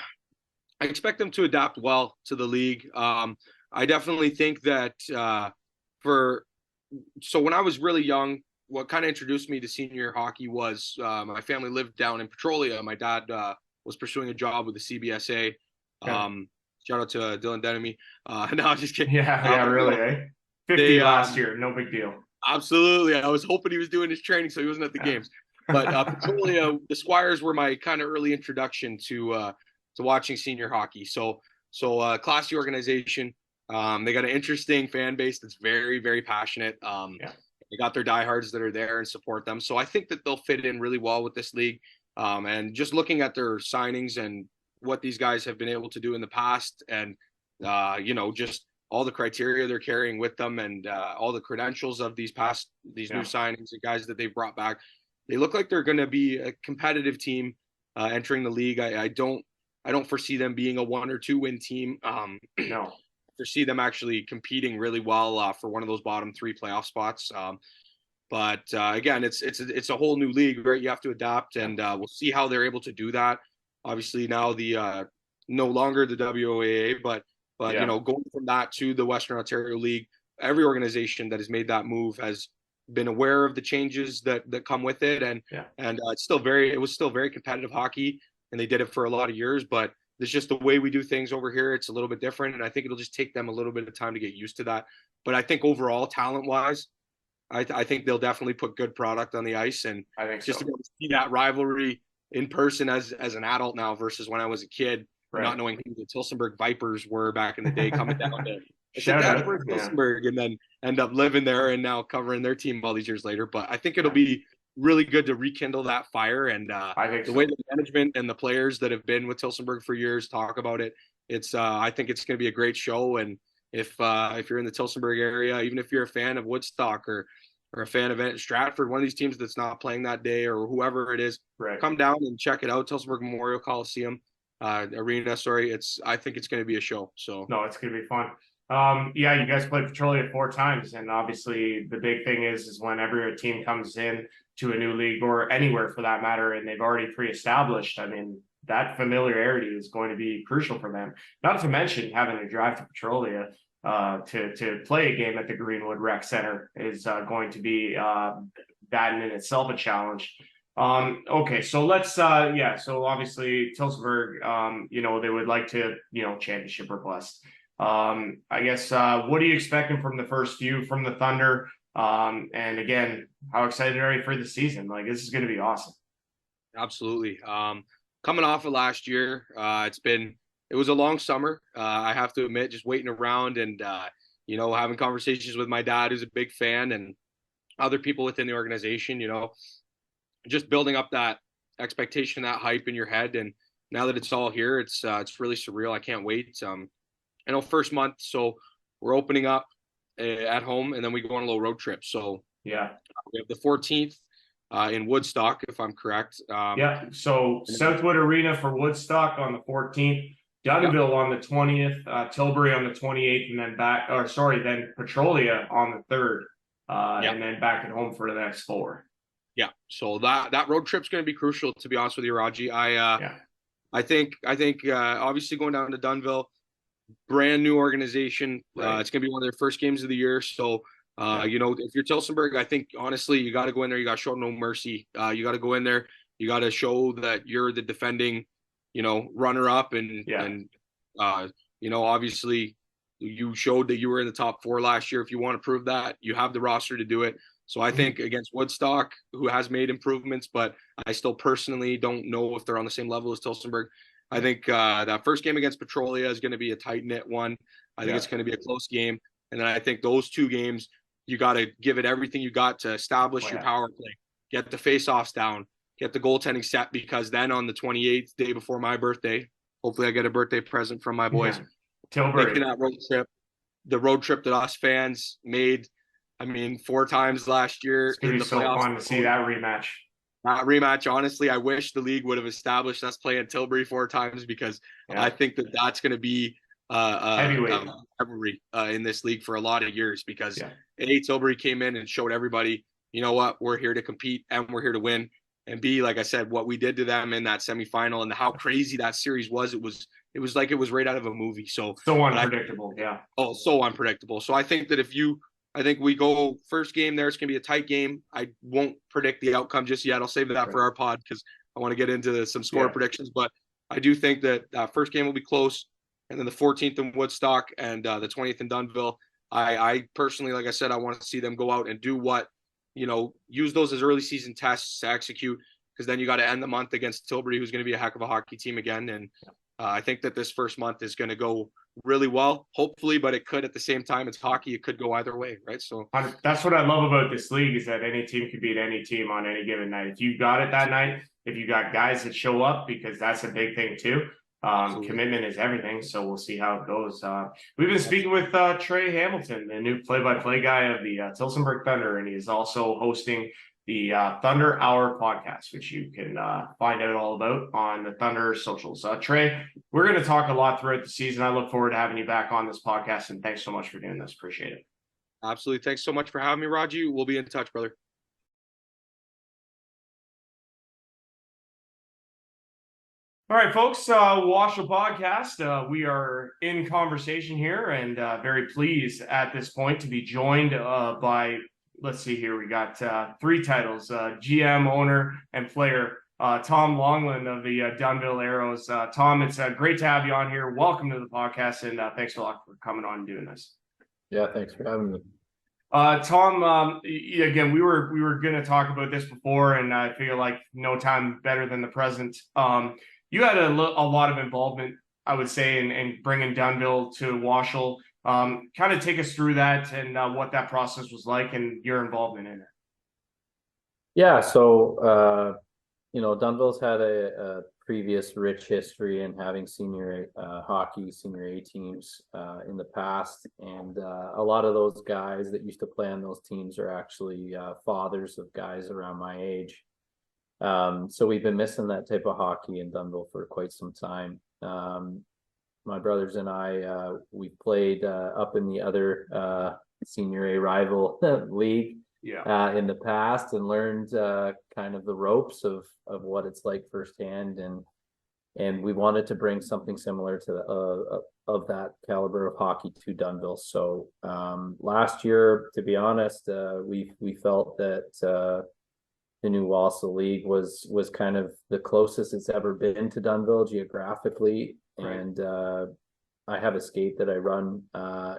expect them to adapt well to the league. I definitely think that when I was really young, what kind of introduced me to senior hockey was my family lived down in Petrolia. My dad was pursuing a job with the CBSA. Shout out to Dylan Denemy. No, I'm just kidding. Yeah, really, eh? 50 last year, no big deal. Absolutely. I was hoping he was doing his training so he wasn't at the games. But Petrolia, the Squires were my kind of early introduction to watching senior hockey. So classy organization. They got an interesting fan base that's very, very passionate. They got their diehards that are there and support them. So I think that they'll fit in really well with this league. And just looking at their signings and what these guys have been able to do in the past, and just all the criteria they're carrying with them, and all the credentials of these new signings and guys that they've brought back, they look like they're going to be a competitive team entering the league. I don't foresee them being a 1 or 2 win team. No. To see them actually competing really well for one of those bottom 3 playoff spots. But again, it's a whole new league, right? You have to adapt, and we'll see how they're able to do that. Obviously, now the no longer the WOAA, but you know, going from that to the Western Ontario League, every organization that has made that move has been aware of the changes that come with it, and it was still very competitive hockey, and they did it for a lot of years. But it's just the way we do things over here. It's a little bit different, and I think it'll just take them a little bit of time to get used to that. But I think overall, talent-wise, I think they'll definitely put good product on the ice, and I think just to be able to see that rivalry in person as an adult now versus when I was a kid, not knowing who the Tillsonburg Vipers were back in the day, coming down to Tillsonburg, and then end up living there and now covering their team all these years later. But I think it'll be really good to rekindle that fire, and I think the way the management and the players that have been with Tillsonburg for years talk about it. It's I think it's going to be a great show, and if you're in the Tillsonburg area, even if you're a fan of Woodstock or a fan of Stratford, one of these teams that's not playing that day or whoever it is, come down and check it out. Tillsonburg Memorial Coliseum Arena. Sorry, I think it's going to be a show. So no, it's going to be fun. Yeah, you guys played Petrolia 4 times, and obviously the big thing is whenever a team comes in to a new league or anywhere for that matter, and they've already pre-established, I mean, that familiarity is going to be crucial for them. Not to mention having to drive to Petrolia to play a game at the Greenwood Rec Center is going to be that in itself a challenge. Okay, so let's so obviously Tillsonburg, you know, they would like to, you know, championship request. I guess what are you expecting from the first few from the Thunder? And again, how excited are you for the season? Like, this is going to be awesome. Absolutely. Coming off of last year, it was a long summer. I have to admit, just waiting around and, you know, having conversations with my dad, who's a big fan, and other people within the organization, you know, just building up that expectation, that hype in your head. And now that it's all here, it's really surreal. I can't wait. I know first month, so we're opening up at home, and then we go on a little road trip. So we have the 14th in Woodstock, if I'm correct. So Southwood Arena for Woodstock on the 14th, Dunnville on the 20th, Tilbury on the 28th, and then then Petrolia on the 3rd, and then back at home for the next 4. Yeah, so that road trip's going to be crucial, to be honest with you, Raji. I think obviously going down to Dunnville, brand new organization. It's going to be one of their first games of the year. So, you know, if you're Tillsonburg, I think honestly, you got to go in there. You got to show no mercy. You got to go in there. You got to show that you're the defending, you know, runner up, and you know, obviously you showed that you were in the top 4 last year. If you want to prove that, you have the roster to do it. So I think against Woodstock, who has made improvements, but I still personally don't know if they're on the same level as Tillsonburg. I think that first game against Petrolia is going to be a tight-knit one. I think it's going to be a close game. And then I think those 2 games, you got to give it everything you got to establish your power play, get the face-offs down, get the goaltending set, because then on the 28th, day before my birthday, hopefully I get a birthday present from my boys. Tilbury. Making that road trip, the road trip that us fans made, I mean, 4 times last year. It's going to be so fun to see that rematch. Rematch, honestly, I wish the league would have established us playing Tilbury 4 times, because I think that's going to be heavyweight rivalry in this league for a lot of years, because Tilbury came in and showed everybody, you know what, we're here to compete and we're here to win. And B, like I said, what we did to them in that semifinal and how crazy that series was, it was like it was right out of a movie. So unpredictable. So unpredictable. So I think that I think we go first game there, it's going to be a tight game. I won't predict the outcome just yet. I'll save that for our pod, because I want to get into some score predictions. But I do think that first game will be close. And then the 14th in Woodstock and the 20th in Dunnville. I personally, like I said, I want to see them go out and do what, you know, use those as early season tests to execute, because then you got to end the month against Tilbury, who's going to be a heck of a hockey team again. And I think that this first month is going to go really well, hopefully, but it could, at the same time, it's hockey, it could go either way, right? So that's what I love about this league, is that any team can beat any team on any given night. If you got it that night, if you got guys that show up, because that's a big thing too. Commitment is everything, so we'll see how it goes. We've been speaking with Trey Hamilton, the new play-by-play guy of the Tillsonburg Thunder, and he's also hosting the Thunder Hour podcast, which you can find out all about on the Thunder socials. Trey, we're going to talk a lot throughout the season. I look forward to having you back on this podcast, and thanks so much for doing this. Appreciate it. Absolutely. Thanks so much for having me, Raji. We'll be in touch, brother. All right, folks, WOSHL Podcast. We are in conversation here and very pleased at this point to be joined by, let's see here, we got 3 titles, GM, owner, and player, Tom Longland of the Dunnville Aeros. Tom, it's great to have you on here. Welcome to the podcast, and thanks a lot for coming on and doing this. Yeah, thanks for having me. Tom, again, we were going to talk about this before, and I feel like no time better than the present. You had a lot of involvement, I would say, in bringing Dunnville to WOSHL. Kind of take us through that and what that process was like and your involvement in it. Yeah, so, Dunnville's had a previous rich history in having senior hockey, senior A teams in the past. And a lot of those guys that used to play on those teams are actually fathers of guys around my age. So we've been missing that type of hockey in Dunnville for quite some time. My brothers and I, we played up in the other senior A rival league in the past and learned kind of the ropes of what it's like firsthand. And we wanted to bring something similar to of that caliber of hockey to Dunnville. So last year, to be honest, we felt that the new WOSHL League was kind of the closest it's ever been to Dunnville geographically. Right. And I have a skate that I run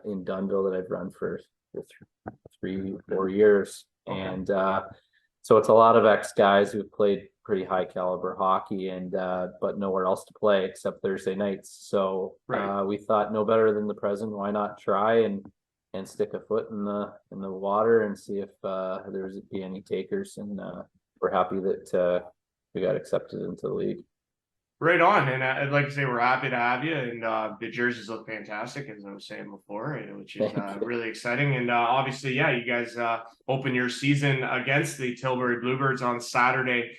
in Dunnville that I've run for 3-4 years. Okay. And so it's a lot of ex-guys who've played pretty high caliber hockey and but nowhere else to play except Thursday nights. So we thought no better than the present. Why not try and stick a foot in the water and see if there's be any takers, and we're happy that we got accepted into the league. Right on, and I'd like to say we're happy to have you, and the jerseys look fantastic, as I was saying before, which is really exciting. And obviously, yeah, you guys open your season against the Tilbury Bluebirds on Saturday.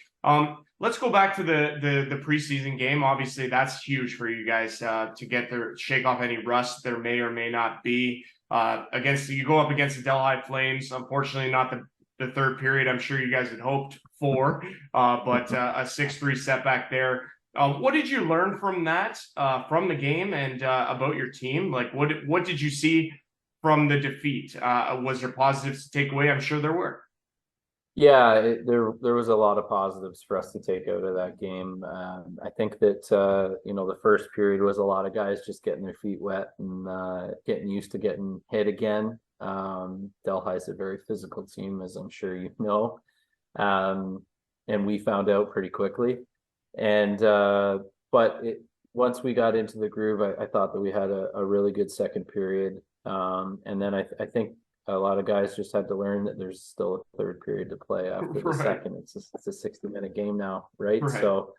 Let's go back to the preseason game. Obviously, that's huge for you guys to shake off any rust there may or may not be. You go up against the Delhi Flames. Unfortunately, not the third period I'm sure you guys had hoped for, but a 6-3 setback there. What did you learn from that, from the game, and about your team? Like, what did you see from the defeat? Was there positives to take away? I'm sure there were. Yeah, there was a lot of positives for us to take out of that game. I think that the first period was a lot of guys just getting their feet wet and getting used to getting hit again. Delhi's a very physical team, as I'm sure you know, and we found out pretty quickly. And but once we got into the groove, I thought that we had a really good second period, and then I think a lot of guys just had to learn that there's still a third period to play after the second. It's a 60-minute game now, right? So,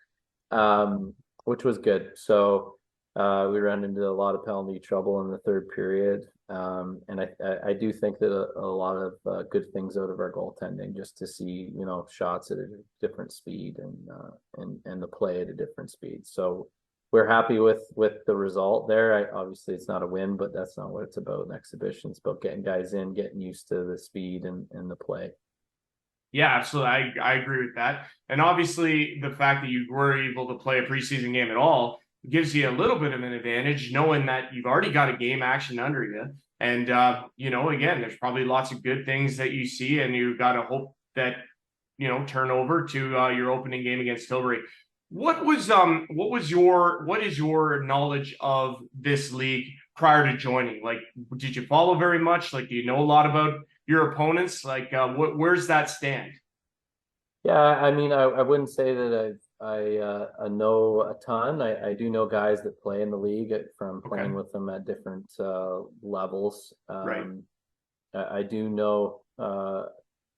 which was good. So we ran into a lot of penalty trouble in the third period, and I do think that a lot of good things out of our goaltending, just to see shots at a different speed and the play at a different speed. So we're happy with the result there. Obviously it's not a win, but that's not what it's about in exhibition. It's about getting guys in, getting used to the speed and the play. Yeah, absolutely. I agree with that. And obviously the fact that you were able to play a preseason game at all gives you a little bit of an advantage, knowing that you've already got a game action under you. And, again, there's probably lots of good things that you see, and you got to hope that, turn over to your opening game against Tilbury. What is your knowledge of this league prior to joining? Like, did you follow very much? Like, do you know a lot about your opponents? Like, where's that stand? Yeah, I mean, I wouldn't say that I know a ton. I do know guys that play in the league from playing with them at different levels. I do know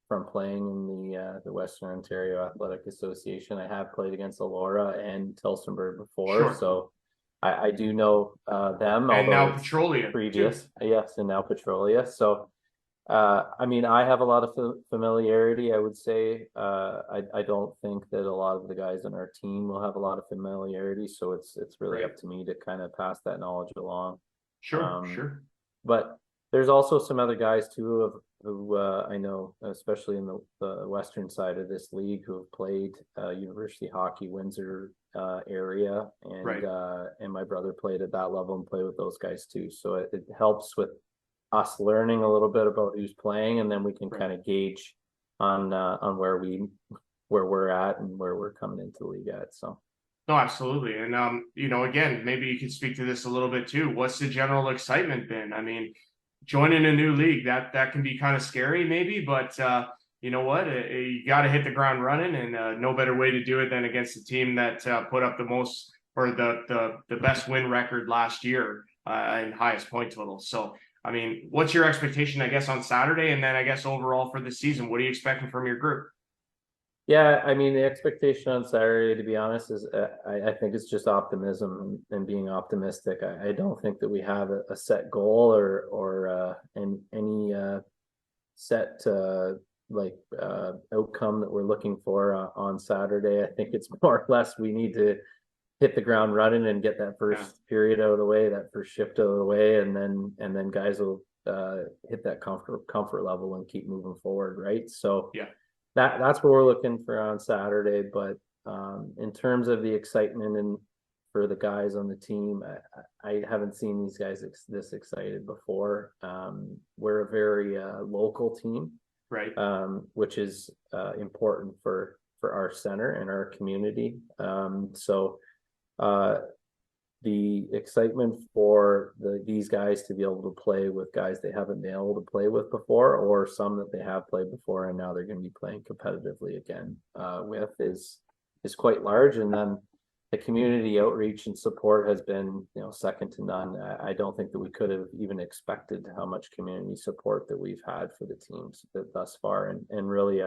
from playing in the Western Ontario Athletic Association. I have played against Aurora and Tillsonburg before, so I do know them. And now Petrolia. Previous, yes, and now Petrolia. So, I mean, I have a lot of familiarity, I would say. I don't think that a lot of the guys on our team will have a lot of familiarity, so it's really up to me to kind of pass that knowledge along. Sure. But there's also some other guys too who I know, especially in the western side of this league, who have played university hockey, Windsor area, and Right. And my brother played at that level and played with those guys too. So it helps with us learning a little bit about who's playing, and then we can kind of gauge on where we're at and where we're coming into the league at. So. No, absolutely. And, again, maybe you could speak to this a little bit too. What's the general excitement been? I mean, joining a new league, that can be kind of scary maybe, but you know what? You got to hit the ground running, and no better way to do it than against a team that put up the most or the best win record last year and highest point total. So, I mean, what's your expectation, I guess, on Saturday? And then I guess overall for the season, what are you expecting from your group? Yeah, I mean, the expectation on Saturday, to be honest, is I think it's just optimism and being optimistic. I don't think that we have a set goal or any set outcome that we're looking for on Saturday. I think it's more or less we need to hit the ground running and get that first period out of the way, that first shift out of the way, and then guys will hit that comfort level and keep moving forward, right? So yeah. That's what we're looking for on Saturday. But in terms of the excitement and for the guys on the team, I haven't seen these guys this excited before. We're a very local team, right? Which is important for our center and our community. So the excitement for these guys to be able to play with guys they haven't been able to play with before, or some that they have played before and now they're going to be playing competitively again with is quite large. And then the community outreach and support has been second to none. I don't think that we could have even expected how much community support that we've had for the teams thus far, and really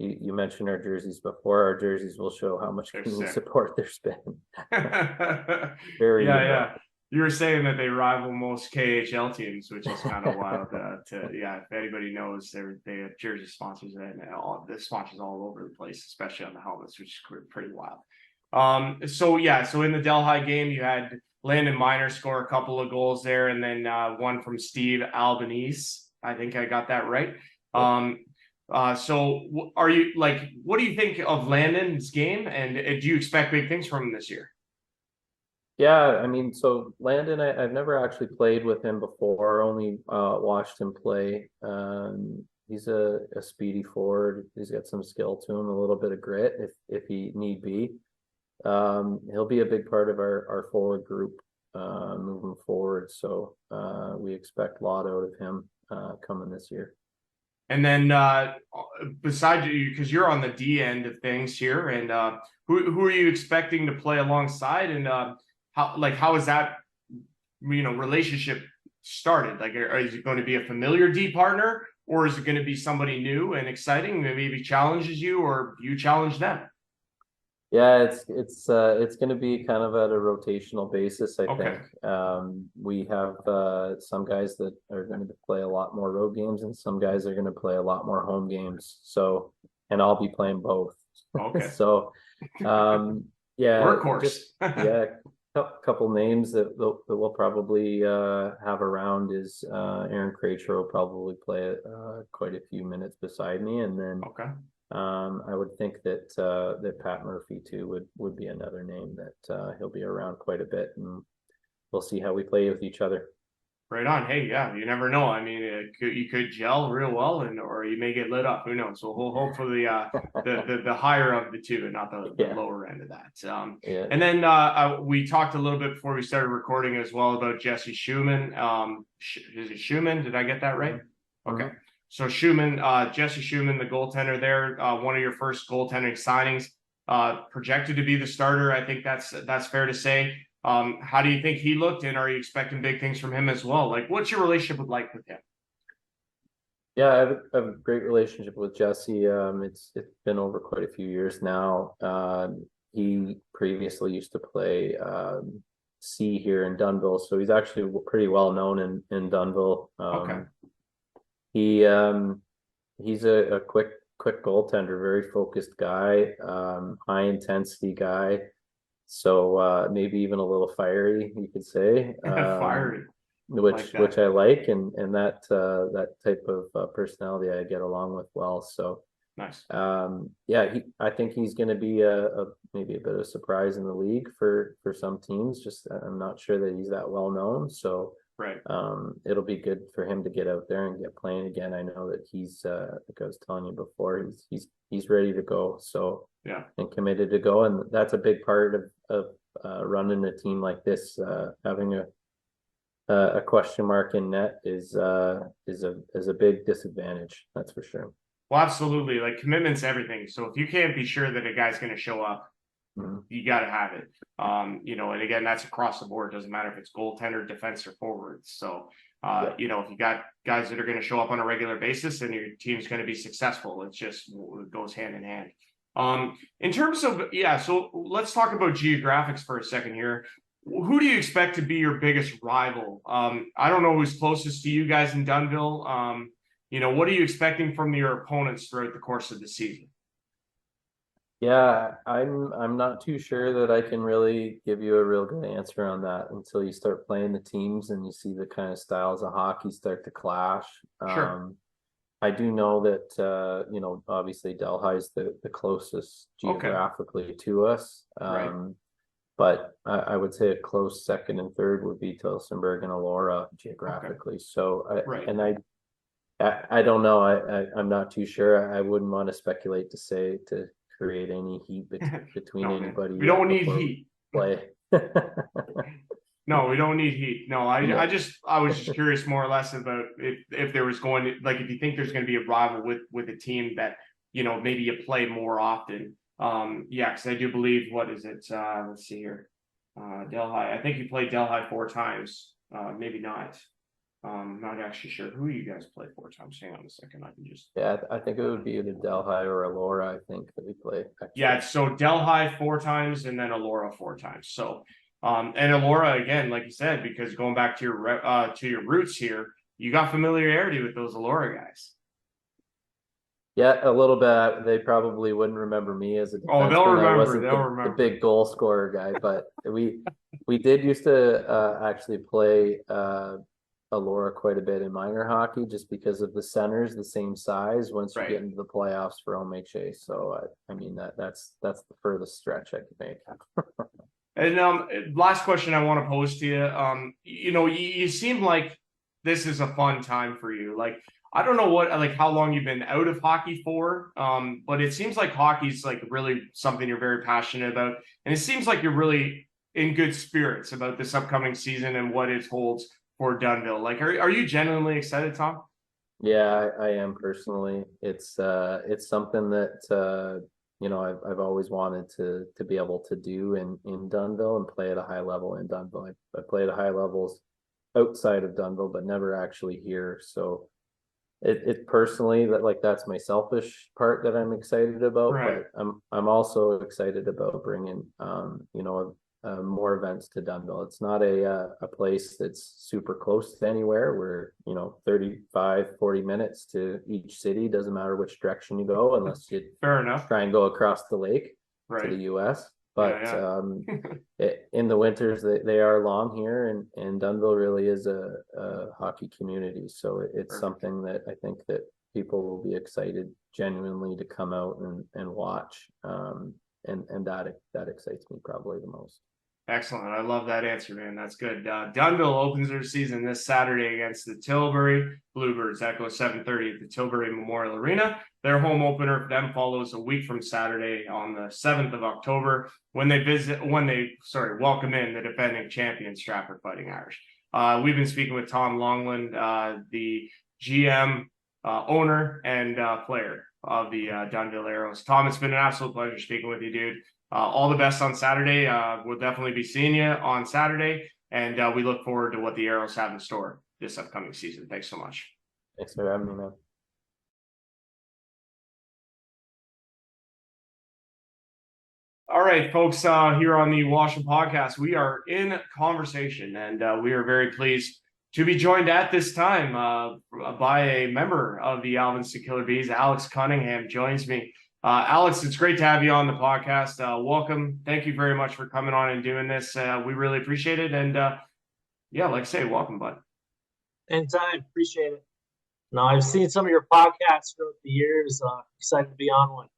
you mentioned our jerseys before. Our jerseys will show how much community support there's been. Very yeah. You were saying that they rival most KHL teams, which is kind of wild. If anybody knows, they have jersey sponsors and the sponsors all over the place, especially on the helmets, which is pretty wild. So in the Delhi game, you had Landon Minor score a couple of goals there, and then one from Steve Albanese. I think I got that right. So are you what do you think of Landon's game, and do you expect big things from him this year? Yeah, I mean, so Landon, I've never actually played with him before, only watched him play. He's a speedy forward. He's got some skill to him, a little bit of grit if he need be. He'll be a big part of our forward group moving forward. So we expect a lot out of him coming this year. And then besides you, because you're on the D end of things here, and who are you expecting to play alongside, and how is that relationship started? Is it going to be a familiar D partner, or is it going to be somebody new and exciting that maybe challenges you, or you challenge them? Yeah, it's going to be kind of at a rotational basis, I think. We have some guys that are going to play a lot more road games, and some guys are going to play a lot more home games. So, and I'll be playing both. Okay. So, workhorse. A couple names that we'll probably have around is Aaron Krejci will probably play quite a few minutes beside me, and then I would think that Pat Murphy too would be another name that he'll be around quite a bit, and we'll see how we play with each other. Right on. Hey, yeah, you never know. I mean, you could gel real well, or you may get lit up. Who knows? So we'll hope for the higher of the two, and not the lower end of that. And then we talked a little bit before we started recording as well about Jesse Schumann. Is it Schumann? Did I get that right? Mm-hmm. Okay. So Schumann, Jesse Schumann, the goaltender there, one of your first goaltending signings, projected to be the starter. I think that's fair to say. How do you think he looked, and are you expecting big things from him as well? What's your relationship with him? Yeah, I have a great relationship with Jesse. It's been over quite a few years now. He previously used to play C here in Dunnville, so he's actually pretty well known in Dunnville. He's a quick goaltender, very focused guy, high intensity guy. So maybe even a little fiery, you could say. Fiery, which I like, and that type of personality I get along with well. So Nice. I think he's going to be maybe a bit of a surprise in the league for some teams. Just I'm not sure that he's that well known. So right. It'll be good for him to get out there and get playing again. I know that he's like I was telling you before, he's ready to go. So yeah, and committed to go, and that's a big part of running a team like this. Having a question mark in net is a big disadvantage. That's for sure. Well, absolutely. Like commitment's everything. So if you can't be sure that a guy's going to show up, you got to have it. And again, that's across the board. It doesn't matter if it's goaltender, defense, or forwards. So, if you got guys that are going to show up on a regular basis, then your team's going to be successful. It goes hand in hand. In terms of, so let's talk about geographics for a second here. Who do you expect to be your biggest rival? I don't know who's closest to you guys in Dunnville. What are you expecting from your opponents throughout the course of the season? Yeah, I'm not too sure that I can really give you a real good answer on that until you start playing the teams and you see the kind of styles of hockey start to clash. Sure. I do know that obviously Delhi is the closest geographically to us. Right. But I would say a close second and third would be Tillsonburg and Elora geographically. Okay. So I don't know. I'm not too sure. I wouldn't want to speculate to create any heat between anybody. We don't need heat. Play. No, we don't need heat. No, I was just curious more or less about if there was going to, like, if you think there's going to be a rival with a team that, maybe you play more often. Because I do believe, what is it? Let's see here. Delhi. I think you played Delhi 4 times. Maybe not. Not actually sure who you guys play 4 times. Hang on a second. I can just. Yeah, I think it would be either Delhi or Elora. I think that we play. Actually. Yeah, so Delhi 4 times and then Elora 4 times. So, and Elora again, like you said, because going back to your roots here, you got familiarity with those Elora guys. Yeah, a little bit. They probably wouldn't remember me as a defenseman. They'll remember. I wasn't the big goal scorer guy, but we did used to actually play Elora quite a bit in minor hockey, just because of the centers the same size once you get into the playoffs for OMHA. So that's the furthest stretch I could make. And last question I want to pose to you. You seem like this is a fun time for you. Like, I don't know how long you've been out of hockey for, but it seems like hockey's like really something you're very passionate about. And it seems like you're really in good spirits about this upcoming season and what it holds for Dunnville. Like, are you genuinely excited, Tom? Yeah, I am personally. It's something that, I've always wanted to be able to do in Dunnville and play at a high level in Dunnville. I played at high levels outside of Dunnville, but never actually here. So it personally, that's my selfish part that I'm excited about. Right. But I'm also excited about bringing more events to Dunnville. It's not a place that's super close to anywhere. We're 35-40 minutes to each city. Doesn't matter which direction you go, unless you fair enough try and go across the lake to the US. But in the winters, they are long here, and Dunnville really is a hockey community. So it's something that I think that people will be excited genuinely to come out and watch. And that excites me probably the most. Excellent. I love that answer, man. That's good. Dunnville opens their season this Saturday against the Tilbury Bluebirds. That goes 7:30 at the Tilbury Memorial Arena. Their home opener for them follows a week from Saturday on the 7th of October when they welcome in the defending champion Stratford Fighting Irish. We've been speaking with Tom Longland, the GM, owner, and player of the Dunnville Aeros. Tom, it's been an absolute pleasure speaking with you, dude. All the best on Saturday. We'll definitely be seeing you on Saturday, and we look forward to what the Aeros have in store this upcoming season. Thanks so much. Thanks for having me, man. All right, folks, here on the WOSHL Podcast, we are in conversation, and we are very pleased to be joined at this time by a member of the Alvinston Killer Bees. Alex Cunningham joins me. Alex, it's great to have you on the podcast. Welcome. Thank you very much for coming on and doing this. We really appreciate it. And like I say, welcome, bud. Anytime. Appreciate it. No, I've seen some of your podcasts throughout the years. Excited to be on one.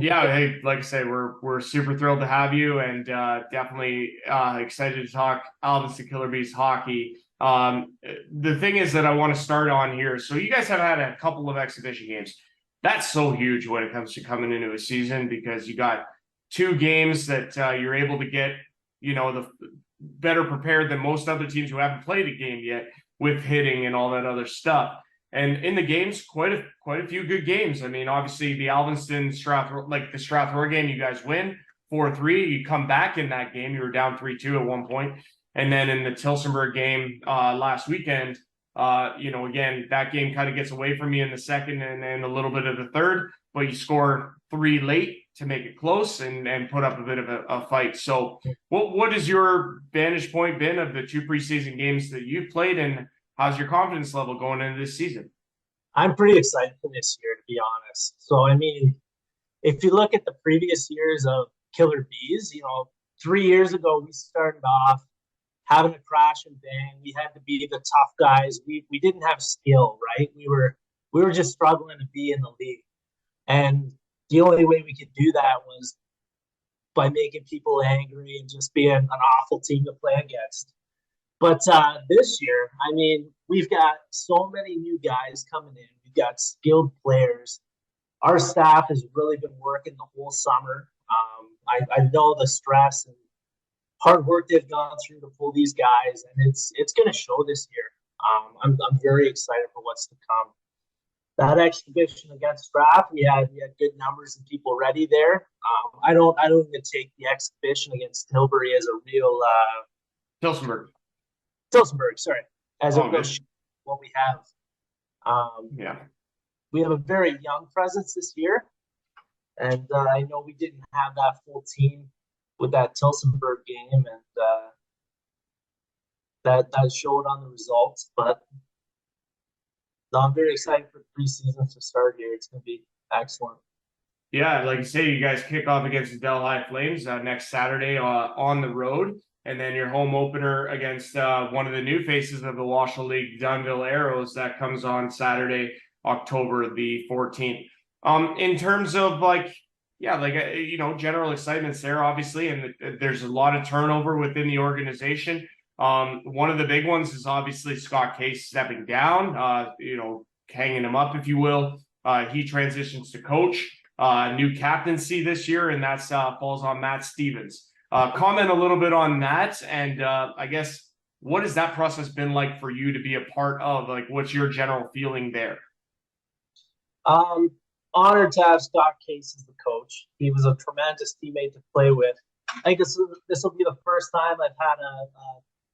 Yeah, hey, like I said, we're super thrilled to have you, and definitely excited to talk Alvinston Killer Bees hockey. The thing is that I want to start on here. So you guys have had a couple of exhibition games. That's so huge when it comes to coming into a season, because you got 2 games that you're able to get, the better prepared than most other teams who haven't played a game yet with hitting and all that other stuff. And in the games, quite a few good games. I mean, obviously the Alvinston Strathroy game, you guys win 4-3. You come back in that game. You were down 3-2 at one point. And then in the Tillsonburg game last weekend, again, that game kind of gets away from you in the second and then a little bit of the third, but you score 3 late to make it close and put up a bit of a fight. So what has your vantage point been of the 2 preseason games that you've played, and how's your confidence level going into this season? I'm pretty excited for this year, to be honest. So, I mean, if you look at the previous years of Killer Bees, 3 years ago, we started off having a crash and bang. We had to be the tough guys. We didn't have skill, right? We were just struggling to be in the league. And the only way we could do that was by making people angry and just being an awful team to play against. But this year, I mean, we've got so many new guys coming in. We've got skilled players. Our staff has really been working the whole summer. I know the stress and hard work they've gone through to pull these guys, and it's going to show this year. I'm very excited for what's to come. That exhibition against Strath, we had good numbers and people ready there. I don't even take the exhibition against Tilbury as a real Tillsonburg, sorry, as a real what we have. We have a very young presence this year, and I know we didn't have that full team with that Tillsonburg game, and that showed on the results. But no, I'm very excited for preseason to start here. It's going to be excellent. Yeah, like you say, you guys kick off against the Delhi Flames next Saturday on the road. And then your home opener against one of the new faces of the WOSHL League, Dunnville Aeros, that comes on Saturday, October the 14th. In terms of general excitements there, obviously, and there's a lot of turnover within the organization. One of the big ones is obviously Scott Case stepping down, hanging him up, if you will. He transitions to coach, new captaincy this year, and that falls on Matt Stevens. Comment a little bit on that, and I guess what has that process been like for you to be a part of? Like, what's your general feeling there? Honored to have Scott Case as the coach. He was a tremendous teammate to play with. I think this will be the first time I've had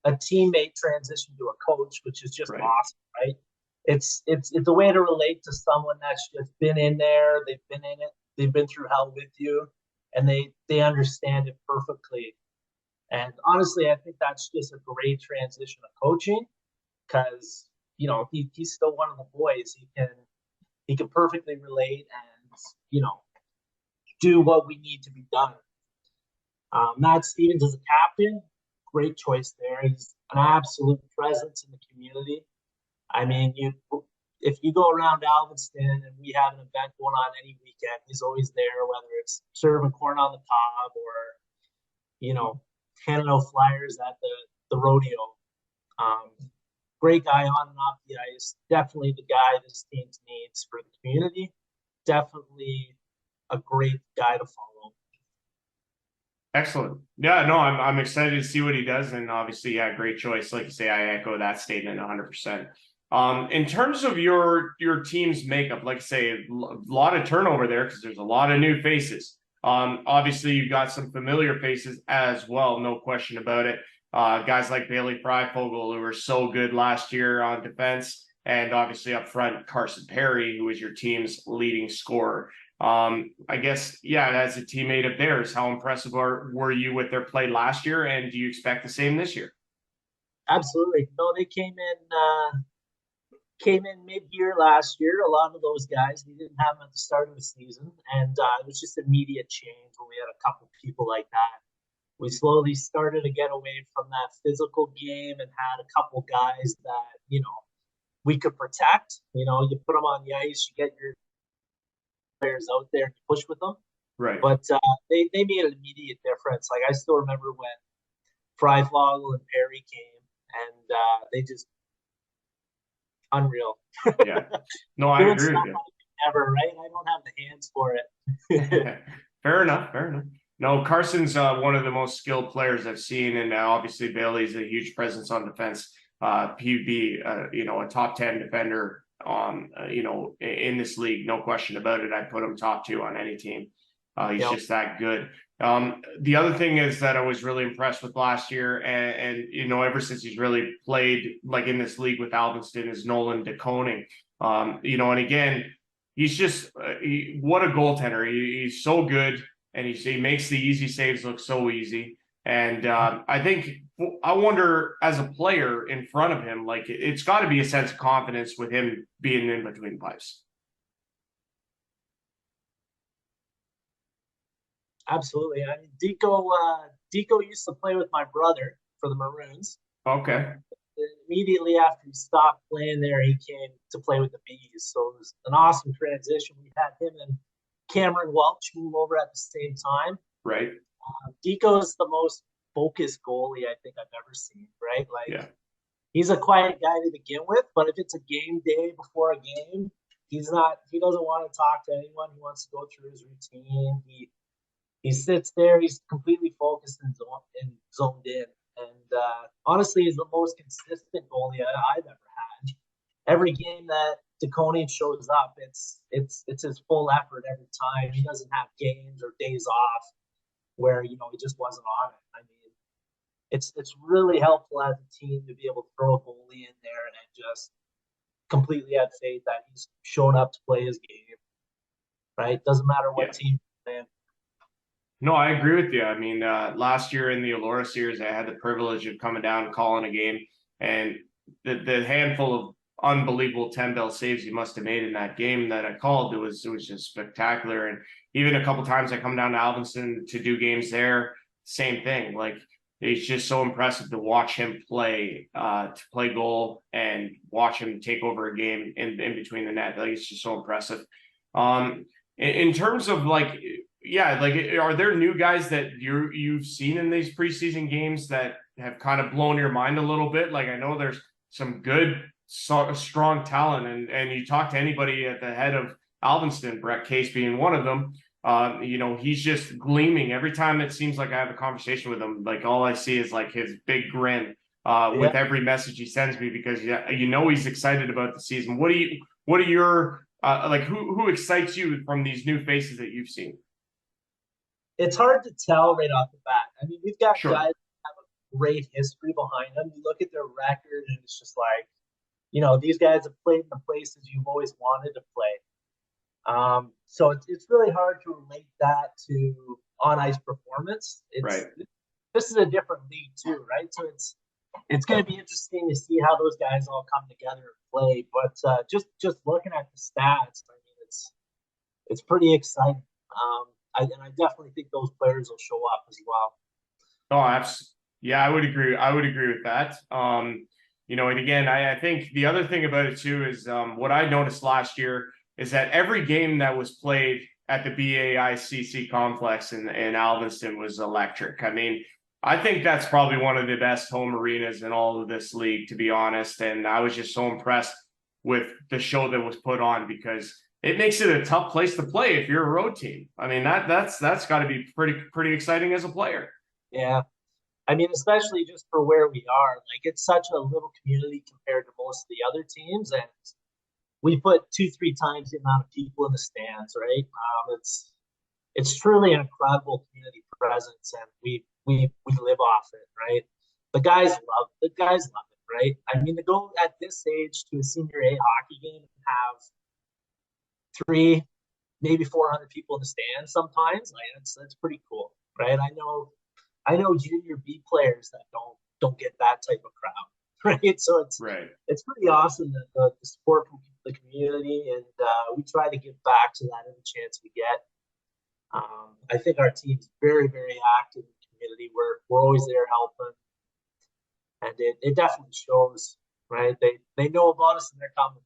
a teammate transition to a coach, which is just awesome, right? It's a way to relate to someone that's just been in there. They've been in it. They've been through hell with you, and they understand it perfectly. And honestly, I think that's just a great transition of coaching, because he's still one of the boys. He can perfectly relate and do what we need to be done. Matt Stevens is a captain. Great choice there. He's an absolute presence in the community. I mean, if you go around Alvinston and we have an event going on any weekend, he's always there, whether it's serving corn on the cob or, handing out flyers at the rodeo. Great guy on and off the ice. Definitely the guy this team needs for the community. Definitely a great guy to follow. Excellent. Yeah, no, I'm excited to see what he does, and obviously, yeah, great choice. Like you say, I echo that statement 100%. In terms of your team's makeup, like I say, a lot of turnover there because there's a lot of new faces. Obviously, you've got some familiar faces as well, no question about it. Guys like Bailey Freifogel, who were so good last year on defense, and obviously up front, Carson Perry, who was your team's leading scorer. I guess, yeah, as a teammate of theirs, how impressive were you with their play last year, and do you expect the same this year? Absolutely. No, they came in mid-year last year. A lot of those guys, we didn't have them at the start of the season, and it was just immediate change when we had a couple people like that. We slowly started to get away from that physical game and had a couple guys that, we could protect. You put them on the ice, you get your players out there and you push with them. Right. But they made an immediate difference. Like I still remember when Freifogel and Perry came, and they just unreal. Yeah. No, I agree with you. Never, right? I don't have the hands for it. Fair enough. No, Carson's one of the most skilled players I've seen, and obviously Bailey's a huge presence on defense. He'd be, a top 10 defender, in this league, no question about it. I'd put him top 2 on any team. He's just that good. The other thing is that I was really impressed with last year, and ever since he's really played like in this league with Alvinston, is Nolan DeConing. And again, he's just what a goaltender. He's so good, and he makes the easy saves look so easy. And I wonder, as a player in front of him, like it's got to be a sense of confidence with him being in between the pipes. Absolutely. I mean, Deco used to play with my brother for the Maroons. Okay. Immediately after he stopped playing there, he came to play with the Bees. So it was an awesome transition. We had him and Cameron Welch move over at the same time. Right. Deco is the most focused goalie I think I've ever seen, right? Like, he's a quiet guy to begin with, but if it's a game day before a game, he doesn't want to talk to anyone. He wants to go through his routine. He sits there. He's completely focused and zoned in. And honestly, he's the most consistent goalie I've ever had. Every game that DeConing shows up, it's his full effort every time. He doesn't have games or days off where he just wasn't on it. I mean, it's really helpful as a team to be able to throw a goalie in there and just completely have faith that he's showing up to play his game. Right? Doesn't matter what team he's playing. No, I agree with you. I mean, last year in the Elora series, I had the privilege of coming down and calling a game, and the handful of unbelievable 10-bell saves he must have made in that game that I called, it was just spectacular. And even a couple times I come down to Alvinston to do games there, same thing. Like, it's just so impressive to watch him play, to play goal and watch him take over a game in between the net. Like, it's just so impressive. In terms of are there new guys that you've seen in these preseason games that have kind of blown your mind a little bit? Like, I know there's some good, strong talent, and you talk to anybody at the head of Alvinston, Brett Case being one of them, he's just gleaming. Every time it seems like I have a conversation with him, like all I see is like his big grin with every message he sends me, because he's excited about the season. What are your who excites you from these new faces that you've seen? It's hard to tell right off the bat. I mean, we've got guys that have a great history behind them. You look at their record, and it's just like, these guys have played in the places you've always wanted to play. So it's really hard to relate that to on-ice performance. This is a different league too, right? So it's going to be interesting to see how those guys all come together and play. But just looking at the stats, I mean, it's pretty exciting. And I definitely think those players will show up as well. Oh, yeah, I would agree. I would agree with that. And again, I think the other thing about it too is what I noticed last year is that every game that was played at the BAICC complex in Alvinston was electric. I mean, I think that's probably one of the best home arenas in all of this league, to be honest. And I was just so impressed with the show that was put on, because it makes it a tough place to play if you're a road team. I mean, that's got to be pretty exciting as a player. Yeah. I mean, especially just for where we are. Like, it's such a little community compared to most of the other teams, and we put 2-3 times the amount of people in the stands, right? It's truly an incredible community presence, and we live off it, right? The guys love it, right? I mean, to go at this age to a senior A hockey game and have 300, maybe 400 people in the stands sometimes, like that's pretty cool, right? I know junior B players that don't get that type of crowd, right? So it's pretty awesome that the support from the community, and we try to give back to that every chance we get. I think our team's very, very active in the community. We're always there helping, and it definitely shows right? They know about us and they're coming.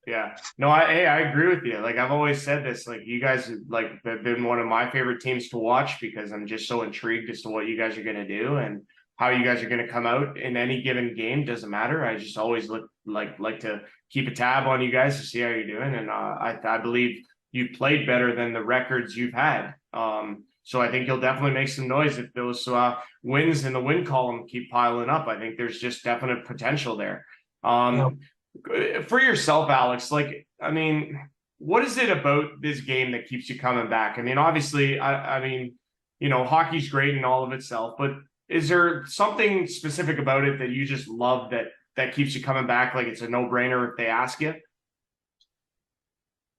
Yeah. No, I agree with you. Like I've always said this, like you guys have been one of my favorite teams to watch because I'm just so intrigued as to what you guys are going to do and how you guys are going to come out in any given game. Doesn't matter. I just always like to keep a tab on you guys to see how you're doing. And I believe you played better than the records you've had. So I think you'll definitely make some noise if those wins in the win column keep piling up. I think there's just definite potential there. For yourself, Alex, like, I mean, what is it about this game that keeps you coming back? I mean, obviously, I mean, you know, hockey's great in all of itself, but is there something specific about it that you just love that keeps you coming back? Like it's a no-brainer if they ask you?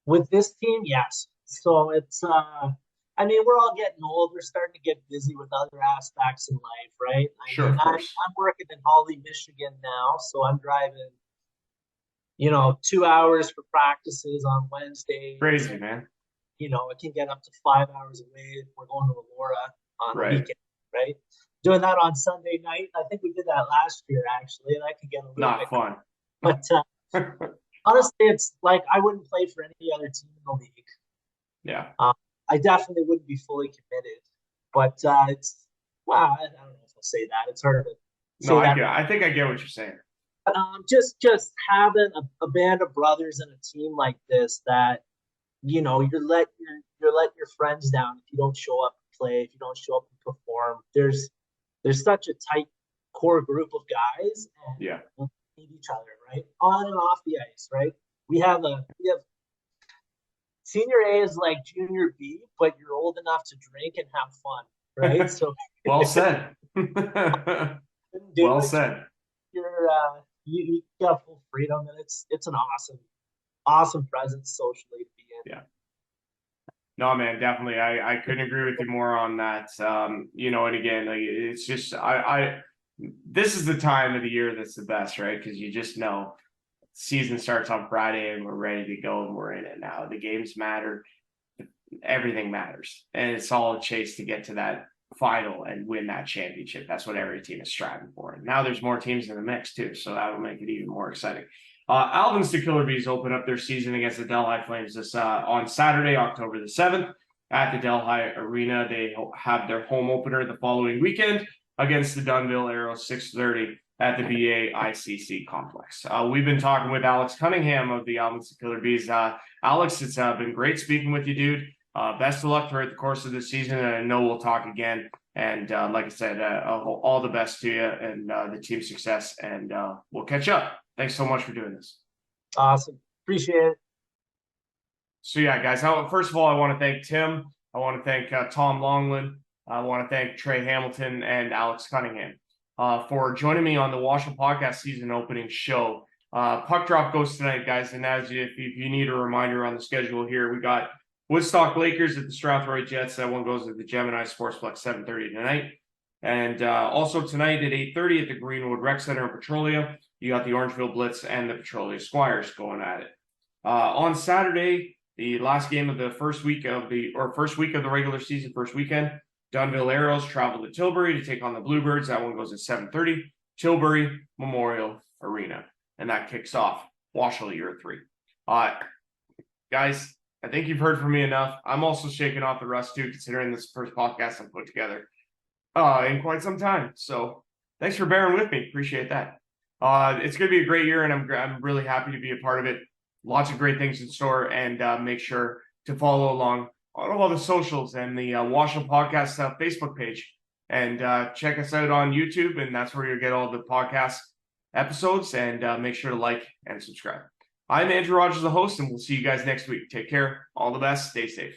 With this team, yes. So it's, I mean, we're all getting old. We're starting to get busy with other aspects in life, right? Sure, of course. I'm working in Holly, Michigan now, so I'm driving, 2 hours for practices on Wednesday. Crazy, man. It can get up to 5 hours away if we're going to Aurora on the weekend, right? Doing that on Sunday night. I think we did that last year, actually, and I could get a little bit fun. But honestly, it's like I wouldn't play for any other team in the league. Yeah. I definitely wouldn't be fully committed. But it's, I don't know if I'll say that. It's hard to say that. I think I get what you're saying. Just having a band of brothers and a team like this that, you're letting your friends down if you don't show up and play, if you don't show up and perform. There's such a tight core group of guys, and we need each other, right? On and off the ice, right? We have senior A is like junior B, but you're old enough to drink and have fun, right? So well said. Well said. You got full freedom, and it's an awesome presence socially to be in. Yeah. No, man, definitely. I couldn't agree with you more on that. And again, like it's just this is the time of the year that's the best, right? Because you just know season starts on Friday and we're ready to go and we're in it now. The games matter, everything matters, and it's all a chase to get to that final and win that championship. That's what every team is striving for. And now there's more teams in the mix too, so that will make it even more exciting. Alvinston Killer Bees open up their season against the Delhi Flames this on Saturday, October the 7th at the Delhi Arena. They have their home opener the following weekend against the Dunnville Aeros 6:30 at the BAICC complex. We've been talking with Alex Cunningham of the Alvinston Killer Bees. Alex, it's been great speaking with you, dude. Best of luck throughout the course of the season, and I know we'll talk again. And like I said, all the best to you and the team's success, and we'll catch up. Thanks so much for doing this. Awesome. Appreciate it. So yeah, guys, first of all, I want to thank Tim. I want to thank Tom Longland. I want to thank Trey Hamilton and Alex Cunningham for joining me on the WOSHL Podcast season opening show. Puck drop goes tonight, guys. And if you need a reminder on the schedule here, we got Woodstock Lakers at the Strathroy Jets. That one goes at the Gemini Sportsplex 7:30 tonight. And also tonight at 8:30 at the Greenwood Rec Center in Petrolia, you got the Orangeville Blitz and the Petrolia Squires going at it. On Saturday, the last game of the first week of the regular season, first weekend, Dunnville Aeros travel to Tilbury to take on the Bluebirds. That one goes at 7:30, Tilbury Memorial Arena. And that kicks off WOSHL Year 3. Guys, I think you've heard from me enough. I'm also shaking off the rust too, considering this first podcast I've put together in quite some time. So thanks for bearing with me. Appreciate that. It's going to be a great year, and I'm really happy to be a part of it. Lots of great things in store, and make sure to follow along on all the socials and the WOSHL Podcast Facebook page, and check us out on YouTube, and that's where you'll get all the podcast episodes, and make sure to like and subscribe. I'm Andrew Rodgers, the host, and we'll see you guys next week. Take care. All the best. Stay safe.